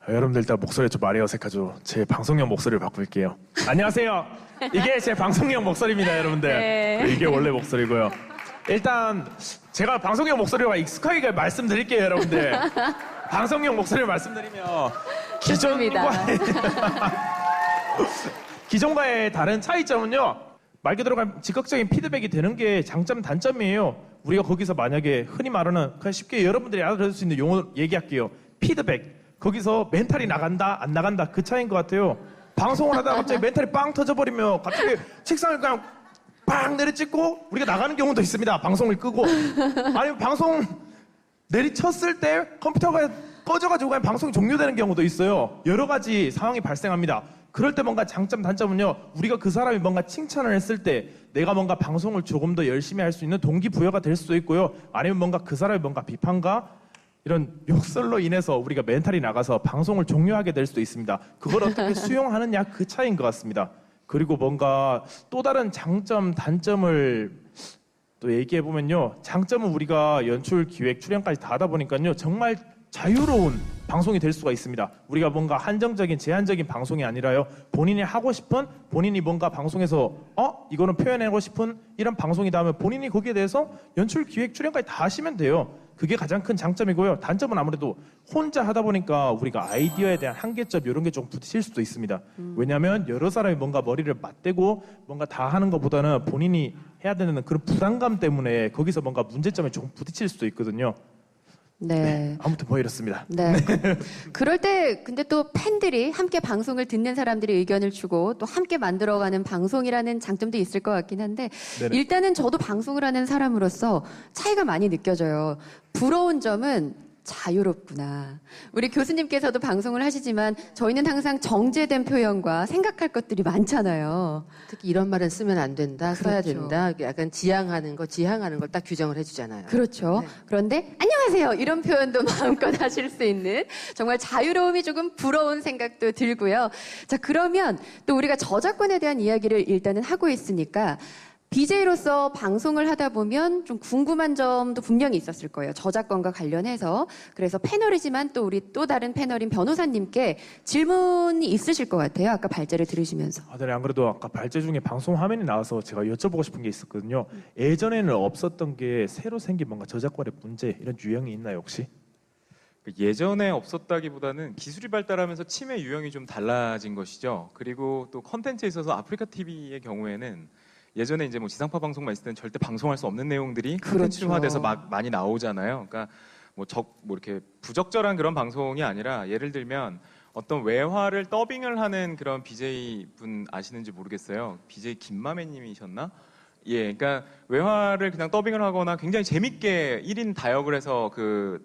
여러분들 일단 목소리 좀 많이 어색하죠. 제 방송용 목소리를 바꿀게요. 안녕하세요. 이게 제 방송용 목소리입니다, 여러분들. 네. 이게 원래 목소리고요. 일단 제가 방송용 목소리와 익숙하게 말씀드릴게요, 여러분들. 방송용 목소리를 말씀드리면 기존과의 다른 차이점은요. 말 그대로 즉각적인 피드백이 되는 게 장점, 단점이에요. 우리가 거기서 만약에 흔히 말하는 그냥 쉽게 여러분들이 알아들을 수 있는 용어 얘기할게요. 피드백. 거기서 멘탈이 나간다, 안 나간다 그 차이인 것 같아요. 방송을 하다가 갑자기 멘탈이 빵 터져버리면 갑자기 책상을 그냥 빵 내리찍고 우리가 나가는 경우도 있습니다. 방송을 끄고. 아니면 방송 내리쳤을 때 컴퓨터가 꺼져가지고 그냥 방송이 종료되는 경우도 있어요. 여러 가지 상황이 발생합니다. 그럴 때 뭔가 장점, 단점은요. 우리가 그 사람이 뭔가 칭찬을 했을 때 내가 뭔가 방송을 조금 더 열심히 할 수 있는 동기부여가 될 수도 있고요. 아니면 뭔가 그 사람이 뭔가 비판과 이런 욕설로 인해서 우리가 멘탈이 나가서 방송을 종료하게 될 수도 있습니다. 그걸 어떻게 수용하느냐 그 차이인 것 같습니다. 그리고 뭔가 또 다른 장점, 단점을 또 얘기해보면요. 장점은 우리가 연출, 기획, 출연까지 다 하다 보니까요. 정말 자유로운 방송이 될 수가 있습니다. 우리가 뭔가 한정적인, 제한적인 방송이 아니라요. 본인이 하고 싶은, 본인이 뭔가 방송에서 이거는 표현하고 싶은 이런 방송이다 하면 본인이 거기에 대해서 연출, 기획, 출연까지 다 하시면 돼요. 그게 가장 큰 장점이고요. 단점은 아무래도 혼자 하다 보니까 우리가 아이디어에 대한 한계점 이런 게 좀 부딪힐 수도 있습니다. 왜냐하면 여러 사람이 뭔가 머리를 맞대고 뭔가 다 하는 것보다는 본인이 해야 되는 그런 부담감 때문에 거기서 뭔가 문제점에 조금 부딪힐 수도 있거든요. 네. 아무튼 뭐 이렇습니다. 네. 그럴 때 근데 또 팬들이 함께 방송을 듣는 사람들이 의견을 주고 또 함께 만들어가는 방송이라는 장점도 있을 것 같긴 한데 네네. 일단은 저도 방송을 하는 사람으로서 차이가 많이 느껴져요. 부러운 점은 자유롭구나. 우리 교수님께서도 방송을 하시지만 저희는 항상 정제된 표현과 생각할 것들이 많잖아요. 특히 이런 말은 쓰면 안 된다, 써야 그렇죠. 된다. 약간 지향하는 걸 딱 규정을 해주잖아요. 그렇죠. 네. 그런데 안녕하세요 이런 표현도 마음껏 하실 수 있는 정말 자유로움이 조금 부러운 생각도 들고요. 자, 그러면 또 우리가 저작권에 대한 이야기를 일단은 하고 있으니까 BJ로서 방송을 하다 보면 좀 궁금한 점도 분명히 있었을 거예요. 저작권과 관련해서. 그래서 패널이지만 또 우리 또 다른 패널인 변호사님께 질문이 있으실 것 같아요. 아까 발제를 들으시면서. 네, 안 그래도 아까 발제 중에 방송 화면이 나와서 제가 여쭤보고 싶은 게 있었거든요. 예전에는 없었던 게 새로 생긴 뭔가 저작권의 문제 이런 유형이 있나요 혹시? 예전에 없었다기보다는 기술이 발달하면서 침해 유형이 좀 달라진 것이죠. 그리고 또 컨텐츠에 있어서 아프리카 TV의 경우에는 예전에 이제 뭐 지상파 방송만 있을 때는 절대 방송할 수 없는 내용들이 컨텐츠화돼서 막 많이 나오잖아요. 그러니까 뭐 이렇게 부적절한 그런 방송이 아니라 예를 들면 어떤 외화를 더빙을 하는 그런 BJ 분 아시는지 모르겠어요. BJ 김마매님이셨나? 예, 그러니까 외화를 그냥 더빙을 하거나 굉장히 재밌게 1인 다역을 해서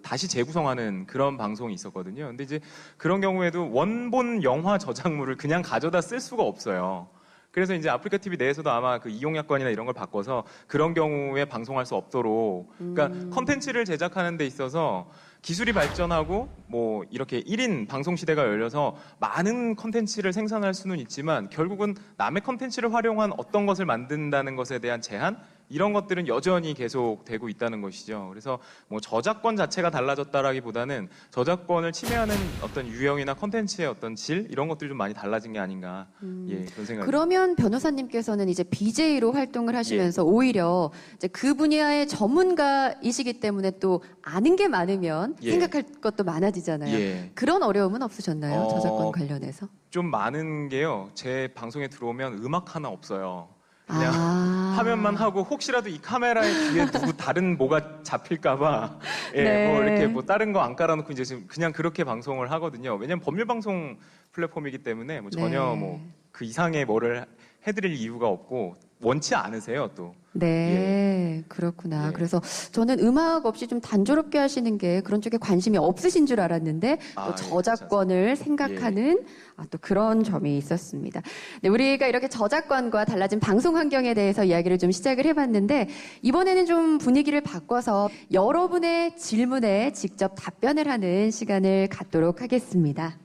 다시 재구성하는 그런 방송이 있었거든요. 근데 이제 그런 경우에도 원본 영화 저작물을 그냥 가져다 쓸 수가 없어요. 그래서 이제 아프리카 TV 내에서도 아마 그 이용약관이나 이런 걸 바꿔서 그런 경우에 방송할 수 없도록, 그러니까 컨텐츠를 제작하는 데 있어서 기술이 발전하고 뭐 이렇게 1인 방송 시대가 열려서 많은 컨텐츠를 생산할 수는 있지만 결국은 남의 컨텐츠를 활용한 어떤 것을 만든다는 것에 대한 제한, 이런 것들은 여전히 계속되고 있다는 것이죠. 그래서 뭐 저작권 자체가 달라졌다라기보다는 저작권을 침해하는 어떤 유형이나 컨텐츠의 어떤 질, 이런 것들이 좀 많이 달라진 게 아닌가, 예, 그런 생각이. 그러면 변호사님께서는 이제 BJ로 활동을 하시면서 오히려 이제 그 분야의 전문가이시기 때문에 또 아는 게 많으면 예. 생각할 것도 많아지잖아요. 예. 그런 어려움은 없으셨나요? 저작권 관련해서? 좀 많은 게요. 제 방송에 들어오면 음악 하나 없어요. 그냥 아. 화면만 하고 혹시라도 이 카메라에 뒤에 누구 다른 뭐가 잡힐까봐 예, 네. 뭐 이렇게 뭐 다른 거 안 깔아놓고 이제 지금 그냥 그렇게 방송을 하거든요. 왜냐면 법률 방송 플랫폼이기 때문에 뭐 전혀 네. 뭐 그 이상의 뭐를 해드릴 이유가 없고 원치 않으세요 또. 네, 그렇구나. 예. 그래서 저는 음악 없이 좀 단조롭게 하시는 게 그런 쪽에 관심이 없으신 줄 알았는데 아, 또 예, 저작권을 생각하는 또 그런 점이 있었습니다. 네, 우리가 이렇게 저작권과 달라진 방송 환경에 대해서 이야기를 좀 시작을 해봤는데 이번에는 좀 분위기를 바꿔서 여러분의 질문에 직접 답변을 하는 시간을 갖도록 하겠습니다.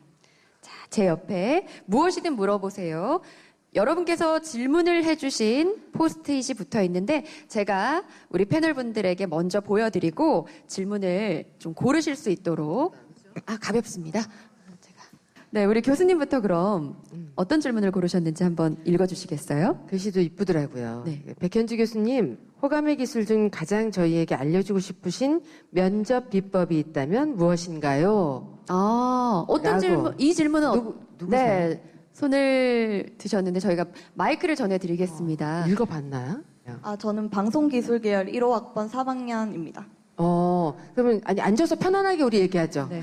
자, 제 옆에 무엇이든 물어보세요. 여러분께서 질문을 해주신 포스트잇이 붙어 있는데 제가 우리 패널분들에게 먼저 보여드리고 질문을 좀 고르실 수 있도록 가볍습니다. 네, 우리 교수님부터 그럼 어떤 질문을 고르셨는지 한번 읽어주시겠어요? 글씨도 이쁘더라고요. 네. 백현주 교수님, 호감의 기술 중 가장 저희에게 알려주고 싶으신 면접 비법이 있다면 무엇인가요? 어떤 라고. 질문? 이 질문은 누구세요? 네, 손을 드셨는데 저희가 마이크를 전해드리겠습니다. 읽어봤나요? 저는 방송기술 계열 1호 학번 3학년입니다. 그러면 앉아서 편안하게 우리 얘기하죠. 네.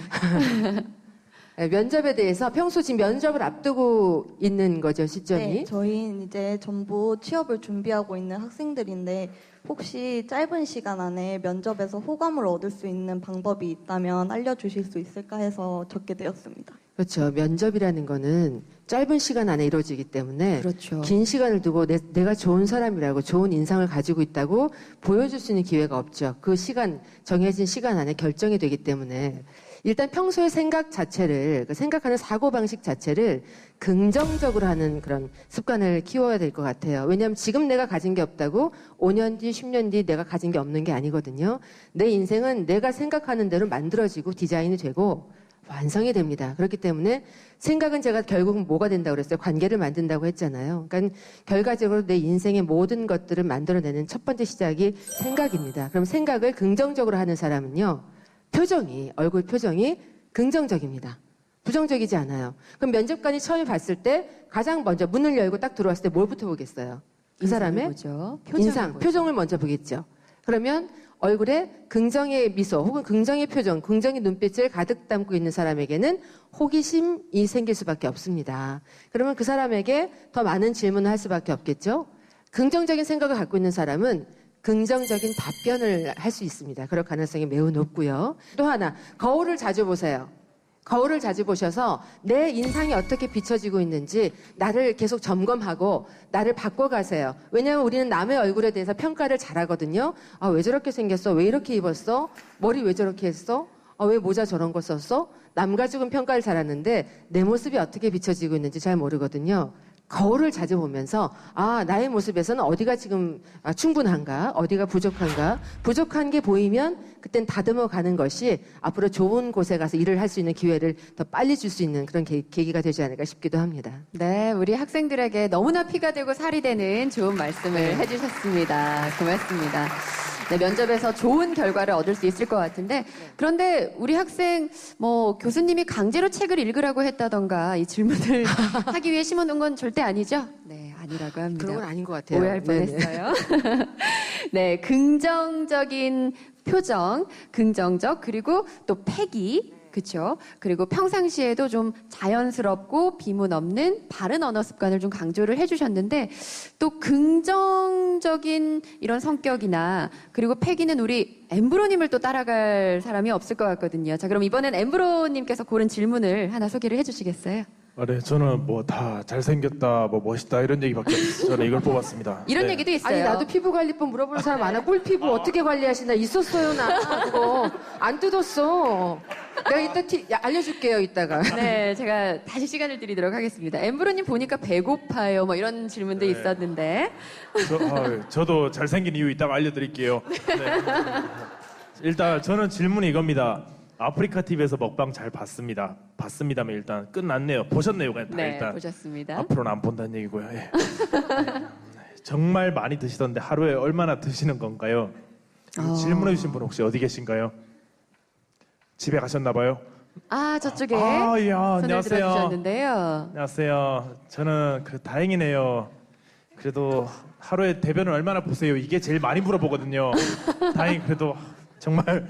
네, 면접에 대해서 평소 지금 면접을 앞두고 있는 거죠, 시점이? 네, 저희는 이제 전부 취업을 준비하고 있는 학생들인데 혹시 짧은 시간 안에 면접에서 호감을 얻을 수 있는 방법이 있다면 알려주실 수 있을까 해서 적게 되었습니다. 그렇죠. 면접이라는 거는 짧은 시간 안에 이루어지기 때문에 그렇죠. 긴 시간을 두고 내가 좋은 사람이라고 좋은 인상을 가지고 있다고 보여줄 수 있는 기회가 없죠. 그 시간, 정해진 시간 안에 결정이 되기 때문에 일단 평소의 생각 자체를, 생각하는 사고방식 자체를 긍정적으로 하는 그런 습관을 키워야 될 것 같아요. 왜냐하면 지금 내가 가진 게 없다고 5년 뒤, 10년 뒤 내가 가진 게 없는 게 아니거든요. 내 인생은 내가 생각하는 대로 만들어지고 디자인이 되고 완성이 됩니다. 그렇기 때문에 생각은 제가 결국은 뭐가 된다고 그랬어요? 관계를 만든다고 했잖아요. 그러니까 결과적으로 내 인생의 모든 것들을 만들어내는 첫 번째 시작이 생각입니다. 그럼 생각을 긍정적으로 하는 사람은요, 얼굴 표정이 긍정적입니다. 부정적이지 않아요. 그럼 면접관이 처음에 봤을 때 가장 먼저 문을 열고 딱 들어왔을 때 뭘부터 보겠어요? 그 사람의 표정을 먼저 보겠죠. 그러면 얼굴에 긍정의 미소 혹은 긍정의 표정, 긍정의 눈빛을 가득 담고 있는 사람에게는 호기심이 생길 수밖에 없습니다. 그러면 그 사람에게 더 많은 질문을 할 수밖에 없겠죠. 긍정적인 생각을 갖고 있는 사람은 긍정적인 답변을 할 수 있습니다. 그럴 가능성이 매우 높고요. 또 하나, 거울을 자주 보세요. 거울을 자주 보셔서 내 인상이 어떻게 비춰지고 있는지 나를 계속 점검하고 나를 바꿔가세요. 왜냐하면 우리는 남의 얼굴에 대해서 평가를 잘하거든요. 왜 저렇게 생겼어? 왜 이렇게 입었어? 머리 왜 저렇게 했어? 왜 모자 저런 거 썼어? 남 가지고는 평가를 잘하는데 내 모습이 어떻게 비춰지고 있는지 잘 모르거든요. 거울을 자주 보면서 나의 모습에서는 어디가 지금 충분한가, 어디가 부족한가, 부족한 게 보이면 그땐 다듬어 가는 것이 앞으로 좋은 곳에 가서 일을 할 수 있는 기회를 더 빨리 줄 수 있는 그런 계기가 되지 않을까 싶기도 합니다. 네, 우리 학생들에게 너무나 피가 되고 살이 되는 좋은 말씀을 해주셨습니다. 고맙습니다. 네, 면접에서 좋은 결과를 얻을 수 있을 것 같은데 그런데 우리 학생 교수님이 강제로 책을 읽으라고 했다던가 이 질문을 하기 위해 심어놓은 건 절대 아니죠? 네, 아니라고 합니다. 그런 건 아닌 것 같아요. 오해할 뻔했어요. 네, 긍정적인 표정, 긍정적 그리고 또 패기 그렇죠. 그리고 평상시에도 좀 자연스럽고 비문 없는 바른 언어 습관을 좀 강조를 해주셨는데 또 긍정적인 이런 성격이나 그리고 패기는 우리 엠브로님을 또 따라갈 사람이 없을 것 같거든요. 자, 그럼 이번엔 엠브로님께서 고른 질문을 하나 소개를 해주시겠어요? 네, 저는 뭐 다 잘생겼다, 뭐 멋있다 이런 얘기밖에 없어요. 저는 이걸 뽑았습니다. 이런 네. 얘기도 있어요. 아니 나도 피부 관리법 물어보는 사람 많아. 꿀 피부 어떻게 관리하시나 있었어요 나 그거 안 뜯었어. 내가 이따 알려줄게요 이따가. 네, 제가 다시 시간을 드리도록 하겠습니다. 엠브로님 보니까 배고파요, 뭐 이런 질문도 네. 있었는데. 저도 잘생긴 이유 이따가 알려드릴게요. 네. 일단 저는 질문이 이겁니다. 아프리카 TV에서 먹방 잘 봤습니다. 봤습니다면 일단 끝났네요. 보셨네요, 그냥 다 네, 일단. 보셨습니다. 앞으로는 안 본다는 얘기고요. 예. 정말 많이 드시던데 하루에 얼마나 드시는 건가요? 질문해 주신 분 혹시 어디 계신가요? 집에 가셨나 봐요? 아, 저쪽에 야, 손을 안녕하세요. 들어주셨는데요. 안녕하세요. 저는 다행이네요. 그래도 하루에 대변을 얼마나 보세요? 이게 제일 많이 물어보거든요. 다행히 그래도 정말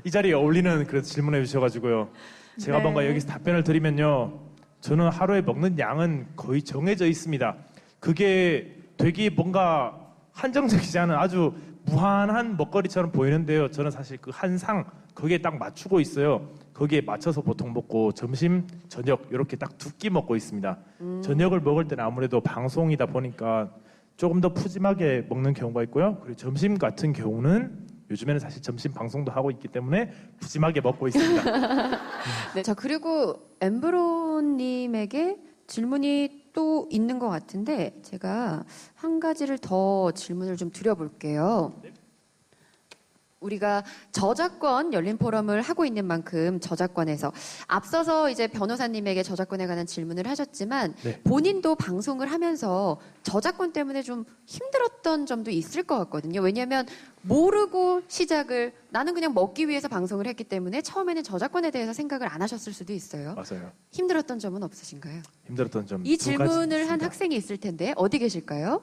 이 자리에 어울리는 그런 질문해 주셔가지고요. 제가 네. 뭔가 여기서 답변을 드리면요. 저는 하루에 먹는 양은 거의 정해져 있습니다. 그게 되게 뭔가 한정적이지 않은 아주 무한한 먹거리처럼 보이는데요. 저는 사실 그 한 상 거기에 딱 맞추고 있어요. 거기에 맞춰서 보통 먹고 점심, 저녁 이렇게 딱 두 끼 먹고 있습니다. 저녁을 먹을 때는 아무래도 방송이다 보니까 조금 더 푸짐하게 먹는 경우가 있고요. 그리고 점심 같은 경우는 요즘에는 사실 점심 방송도 하고 있기 때문에 푸짐하게 먹고 있습니다. 네, 자, 그리고 엠브로님에게 질문이 또 있는 것 같은데 제가 한 가지를 더 질문을 좀 드려볼게요. 우리가 저작권 열린 포럼을 하고 있는 만큼 저작권에서 앞서서 이제 변호사님에게 저작권에 관한 질문을 하셨지만 네. 본인도 방송을 하면서 저작권 때문에 좀 힘들었던 점도 있을 것 같거든요. 왜냐하면 모르고 시작을 나는 그냥 먹기 위해서 방송을 했기 때문에 처음에는 저작권에 대해서 생각을 안 하셨을 수도 있어요. 맞아요. 힘들었던 점은 없으신가요? 힘들었던 점 이 두 가지 질문을 한 있습니다. 학생이 있을 텐데 어디 계실까요?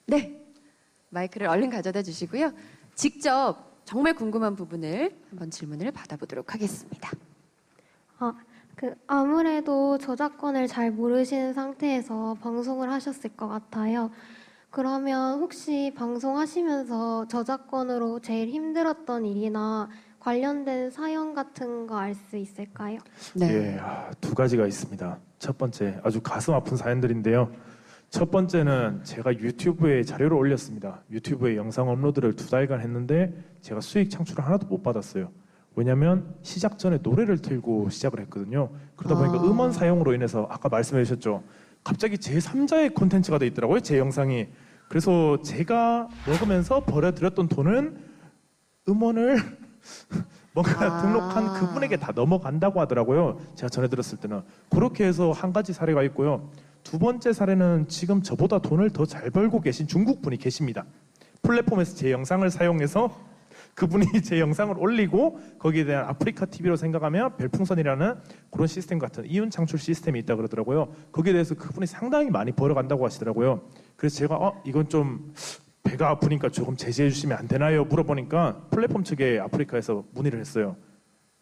네. 마이크를 얼른 가져다 주시고요. 직접 정말 궁금한 부분을 한번 질문을 받아보도록 하겠습니다. 아무래도 저작권을 잘 모르시는 상태에서 방송을 하셨을 것 같아요. 그러면 혹시 방송하시면서 저작권으로 제일 힘들었던 일이나 관련된 사연 같은 거 알 수 있을까요? 네. 예, 두 가지가 있습니다. 첫 번째, 아주 가슴 아픈 사연들인데요. 첫 번째는 제가 유튜브에 자료를 올렸습니다. 유튜브에 영상 업로드를 2달간 했는데 제가 수익 창출을 하나도 못 받았어요. 왜냐하면 시작 전에 노래를 틀고 시작을 했거든요. 그러다 보니까 음원 사용으로 인해서 아까 말씀해 주셨죠. 갑자기 제3자의 콘텐츠가 돼 있더라고요. 제 영상이. 그래서 제가 먹으면서 벌어들였던 돈은 음원을 뭔가 등록한 그분에게 다 넘어간다고 하더라고요. 제가 전해 들었을 때는. 그렇게 해서 한 가지 사례가 있고요. 두 번째 사례는 지금 저보다 돈을 더 잘 벌고 계신 중국 분이 계십니다. 플랫폼에서 제 영상을 사용해서 그분이 제 영상을 올리고 거기에 대한 아프리카 TV로 생각하면 별풍선이라는 그런 시스템 같은 이윤 창출 시스템이 있다 그러더라고요. 거기에 대해서 그분이 상당히 많이 벌어간다고 하시더라고요. 그래서 제가 이건 좀 배가 아프니까 조금 제재해 주시면 안 되나요? 물어보니까 플랫폼 측에 아프리카에서 문의를 했어요.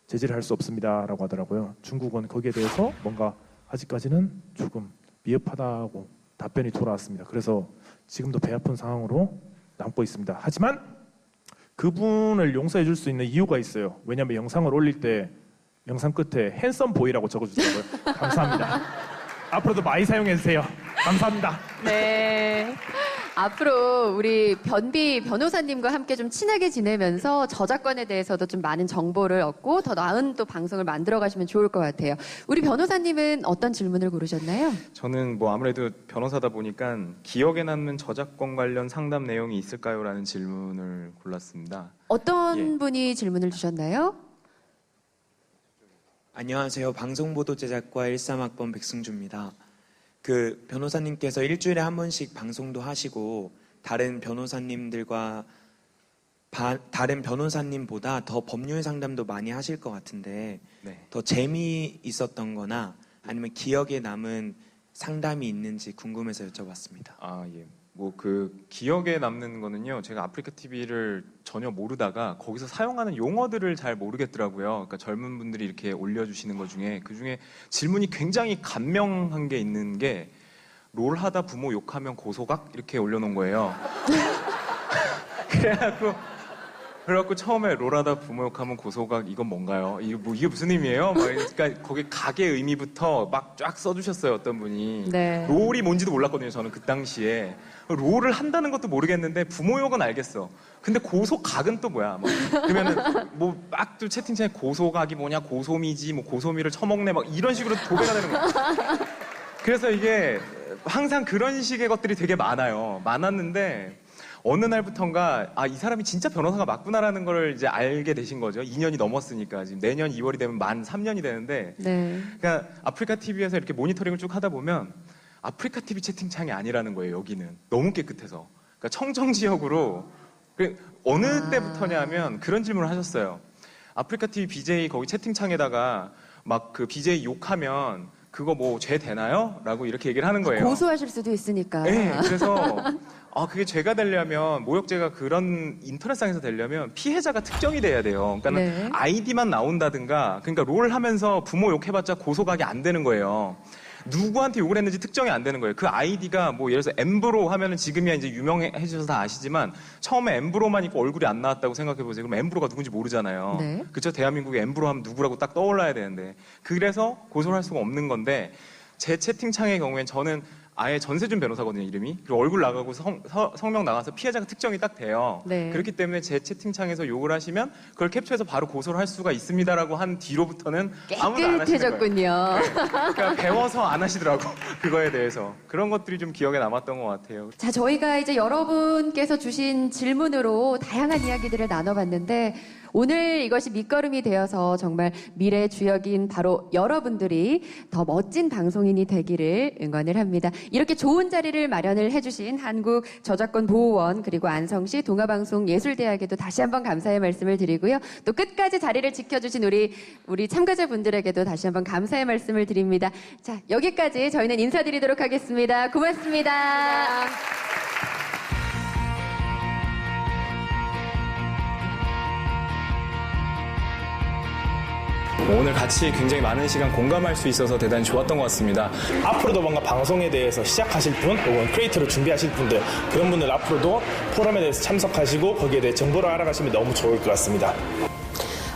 제재를 할 수 없습니다라고 하더라고요. 중국은 거기에 대해서 뭔가 아직까지는 조금 미흡하다고 답변이 돌아왔습니다. 그래서 지금도 배 아픈 상황으로 남고 있습니다. 하지만 그분을 용서해 줄 수 있는 이유가 있어요. 왜냐하면 영상을 올릴 때 영상 끝에 핸섬 보이라고 적어주더라고요. 감사합니다. 앞으로도 많이 사용해 주세요. 감사합니다. 네. 앞으로 우리 변비 변호사님과 함께 좀 친하게 지내면서 저작권에 대해서도 좀 많은 정보를 얻고 더 나은 또 방송을 만들어 가시면 좋을 것 같아요. 우리 변호사님은 어떤 질문을 고르셨나요? 저는 뭐 아무래도 변호사다 보니까 기억에 남는 저작권 관련 상담 내용이 있을까요?라는 질문을 골랐습니다. 어떤 분이 질문을 주셨나요? 안녕하세요. 방송보도제작과 13학번 백승주입니다. 그 변호사님께서 일주일에 한 번씩 방송도 하시고 다른 변호사님보다 더 법률 상담도 많이 하실 것 같은데 네. 더 재미있었던 거나 아니면 기억에 남은 상담이 있는지 궁금해서 여쭤봤습니다. 예. 뭐 그 기억에 남는 거는요. 제가 아프리카 TV를 전혀 모르다가 거기서 사용하는 용어들을 잘 모르겠더라고요. 그러니까 젊은 분들이 이렇게 올려주시는 것 중에 그 중에 질문이 굉장히 간명한 게 있는 게 롤하다 부모 욕하면 고소각 이렇게 올려놓은 거예요. 그래갖고 처음에 롤하다 부모 욕하면 고소각 이건 뭔가요? 이게 무슨 의미예요? 막 그러니까 거기 각의 의미부터 막 쫙 써주셨어요 어떤 분이. 네. 롤이 뭔지도 몰랐거든요 저는 그 당시에. 롤을 한다는 것도 모르겠는데 부모 욕은 알겠어. 근데 고소각은 또 뭐야? 막 그러면은 뭐 막 또 채팅창에 고소각이 뭐냐 고소미지 뭐 고소미를 처먹네 막 이런 식으로 도배가 되는 거예요. 그래서 이게 항상 그런 식의 것들이 되게 많았는데. 어느 날부턴가 이 사람이 진짜 변호사가 맞구나라는 걸 이제 알게 되신 거죠. 2년이 넘었으니까 지금 내년 2월이 되면 만 3년이 되는데 네. 그러니까 아프리카 TV에서 이렇게 모니터링을 쭉 하다 보면 아프리카 TV 채팅창이 아니라는 거예요. 여기는 너무 깨끗해서 그러니까 청정 지역으로 어느 때부터냐면 그런 질문을 하셨어요. 아프리카 TV BJ 거기 채팅창에다가 막 그 BJ 욕하면 그거 뭐 죄 되나요? 라고 이렇게 얘기를 하는 거예요. 고소하실 수도 있으니까. 네, 그래서 그게 죄가 되려면 모욕죄가 그런 인터넷상에서 되려면 피해자가 특정이 돼야 돼요. 그러니까 네. 아이디만 나온다든가 그러니까 롤 하면서 부모 욕해봤자 고소각이 안 되는 거예요. 누구한테 욕을 했는지 특정이 안 되는 거예요. 그 아이디가 뭐 예를 들어서 엠브로 하면은 지금이야 이제 유명해지셔서 다 아시지만 처음에 엠브로만 있고 얼굴이 안 나왔다고 생각해 보세요. 그럼 엠브로가 누군지 모르잖아요. 네. 그렇죠? 대한민국에 엠브로 하면 누구라고 딱 떠올라야 되는데 그래서 고소를 할 수가 없는 건데 제 채팅창의 경우엔 저는 아예 전세준 변호사거든요, 이름이. 그리고 얼굴 나가고 성명 나가서 피해자가 특정이 딱 돼요. 네. 그렇기 때문에 제 채팅창에서 욕을 하시면 그걸 캡처해서 바로 고소를 할 수가 있습니다라고 한 뒤로부터는 아무도 안 하시는 거예요. 깨끗해졌군요. 그러니까 배워서 안 하시더라고, 그거에 대해서. 그런 것들이 좀 기억에 남았던 것 같아요. 자, 저희가 이제 여러분께서 주신 질문으로 다양한 이야기들을 나눠봤는데 오늘 이것이 밑거름이 되어서 정말 미래 주역인 바로 여러분들이 더 멋진 방송인이 되기를 응원을 합니다. 이렇게 좋은 자리를 마련을 해주신 한국저작권보호원 그리고 안성시 동아방송예술대학에도 다시 한번 감사의 말씀을 드리고요. 또 끝까지 자리를 지켜주신 우리 참가자분들에게도 다시 한번 감사의 말씀을 드립니다. 자, 여기까지 저희는 인사드리도록 하겠습니다. 고맙습니다. 오늘 같이 굉장히 많은 시간 공감할 수 있어서 대단히 좋았던 것 같습니다. 앞으로도 뭔가 방송에 대해서 시작하실 분 혹은 크리에이터로 준비하실 분들 그런 분들 앞으로도 포럼에 대해서 참석하시고 거기에 대해 정보를 알아가시면 너무 좋을 것 같습니다.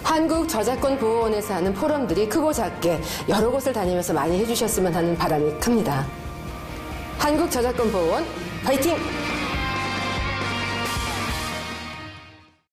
한국저작권보호원에서 하는 포럼들이 크고 작게 여러 곳을 다니면서 많이 해주셨으면 하는 바람이 큽니다. 한국저작권보호원 파이팅!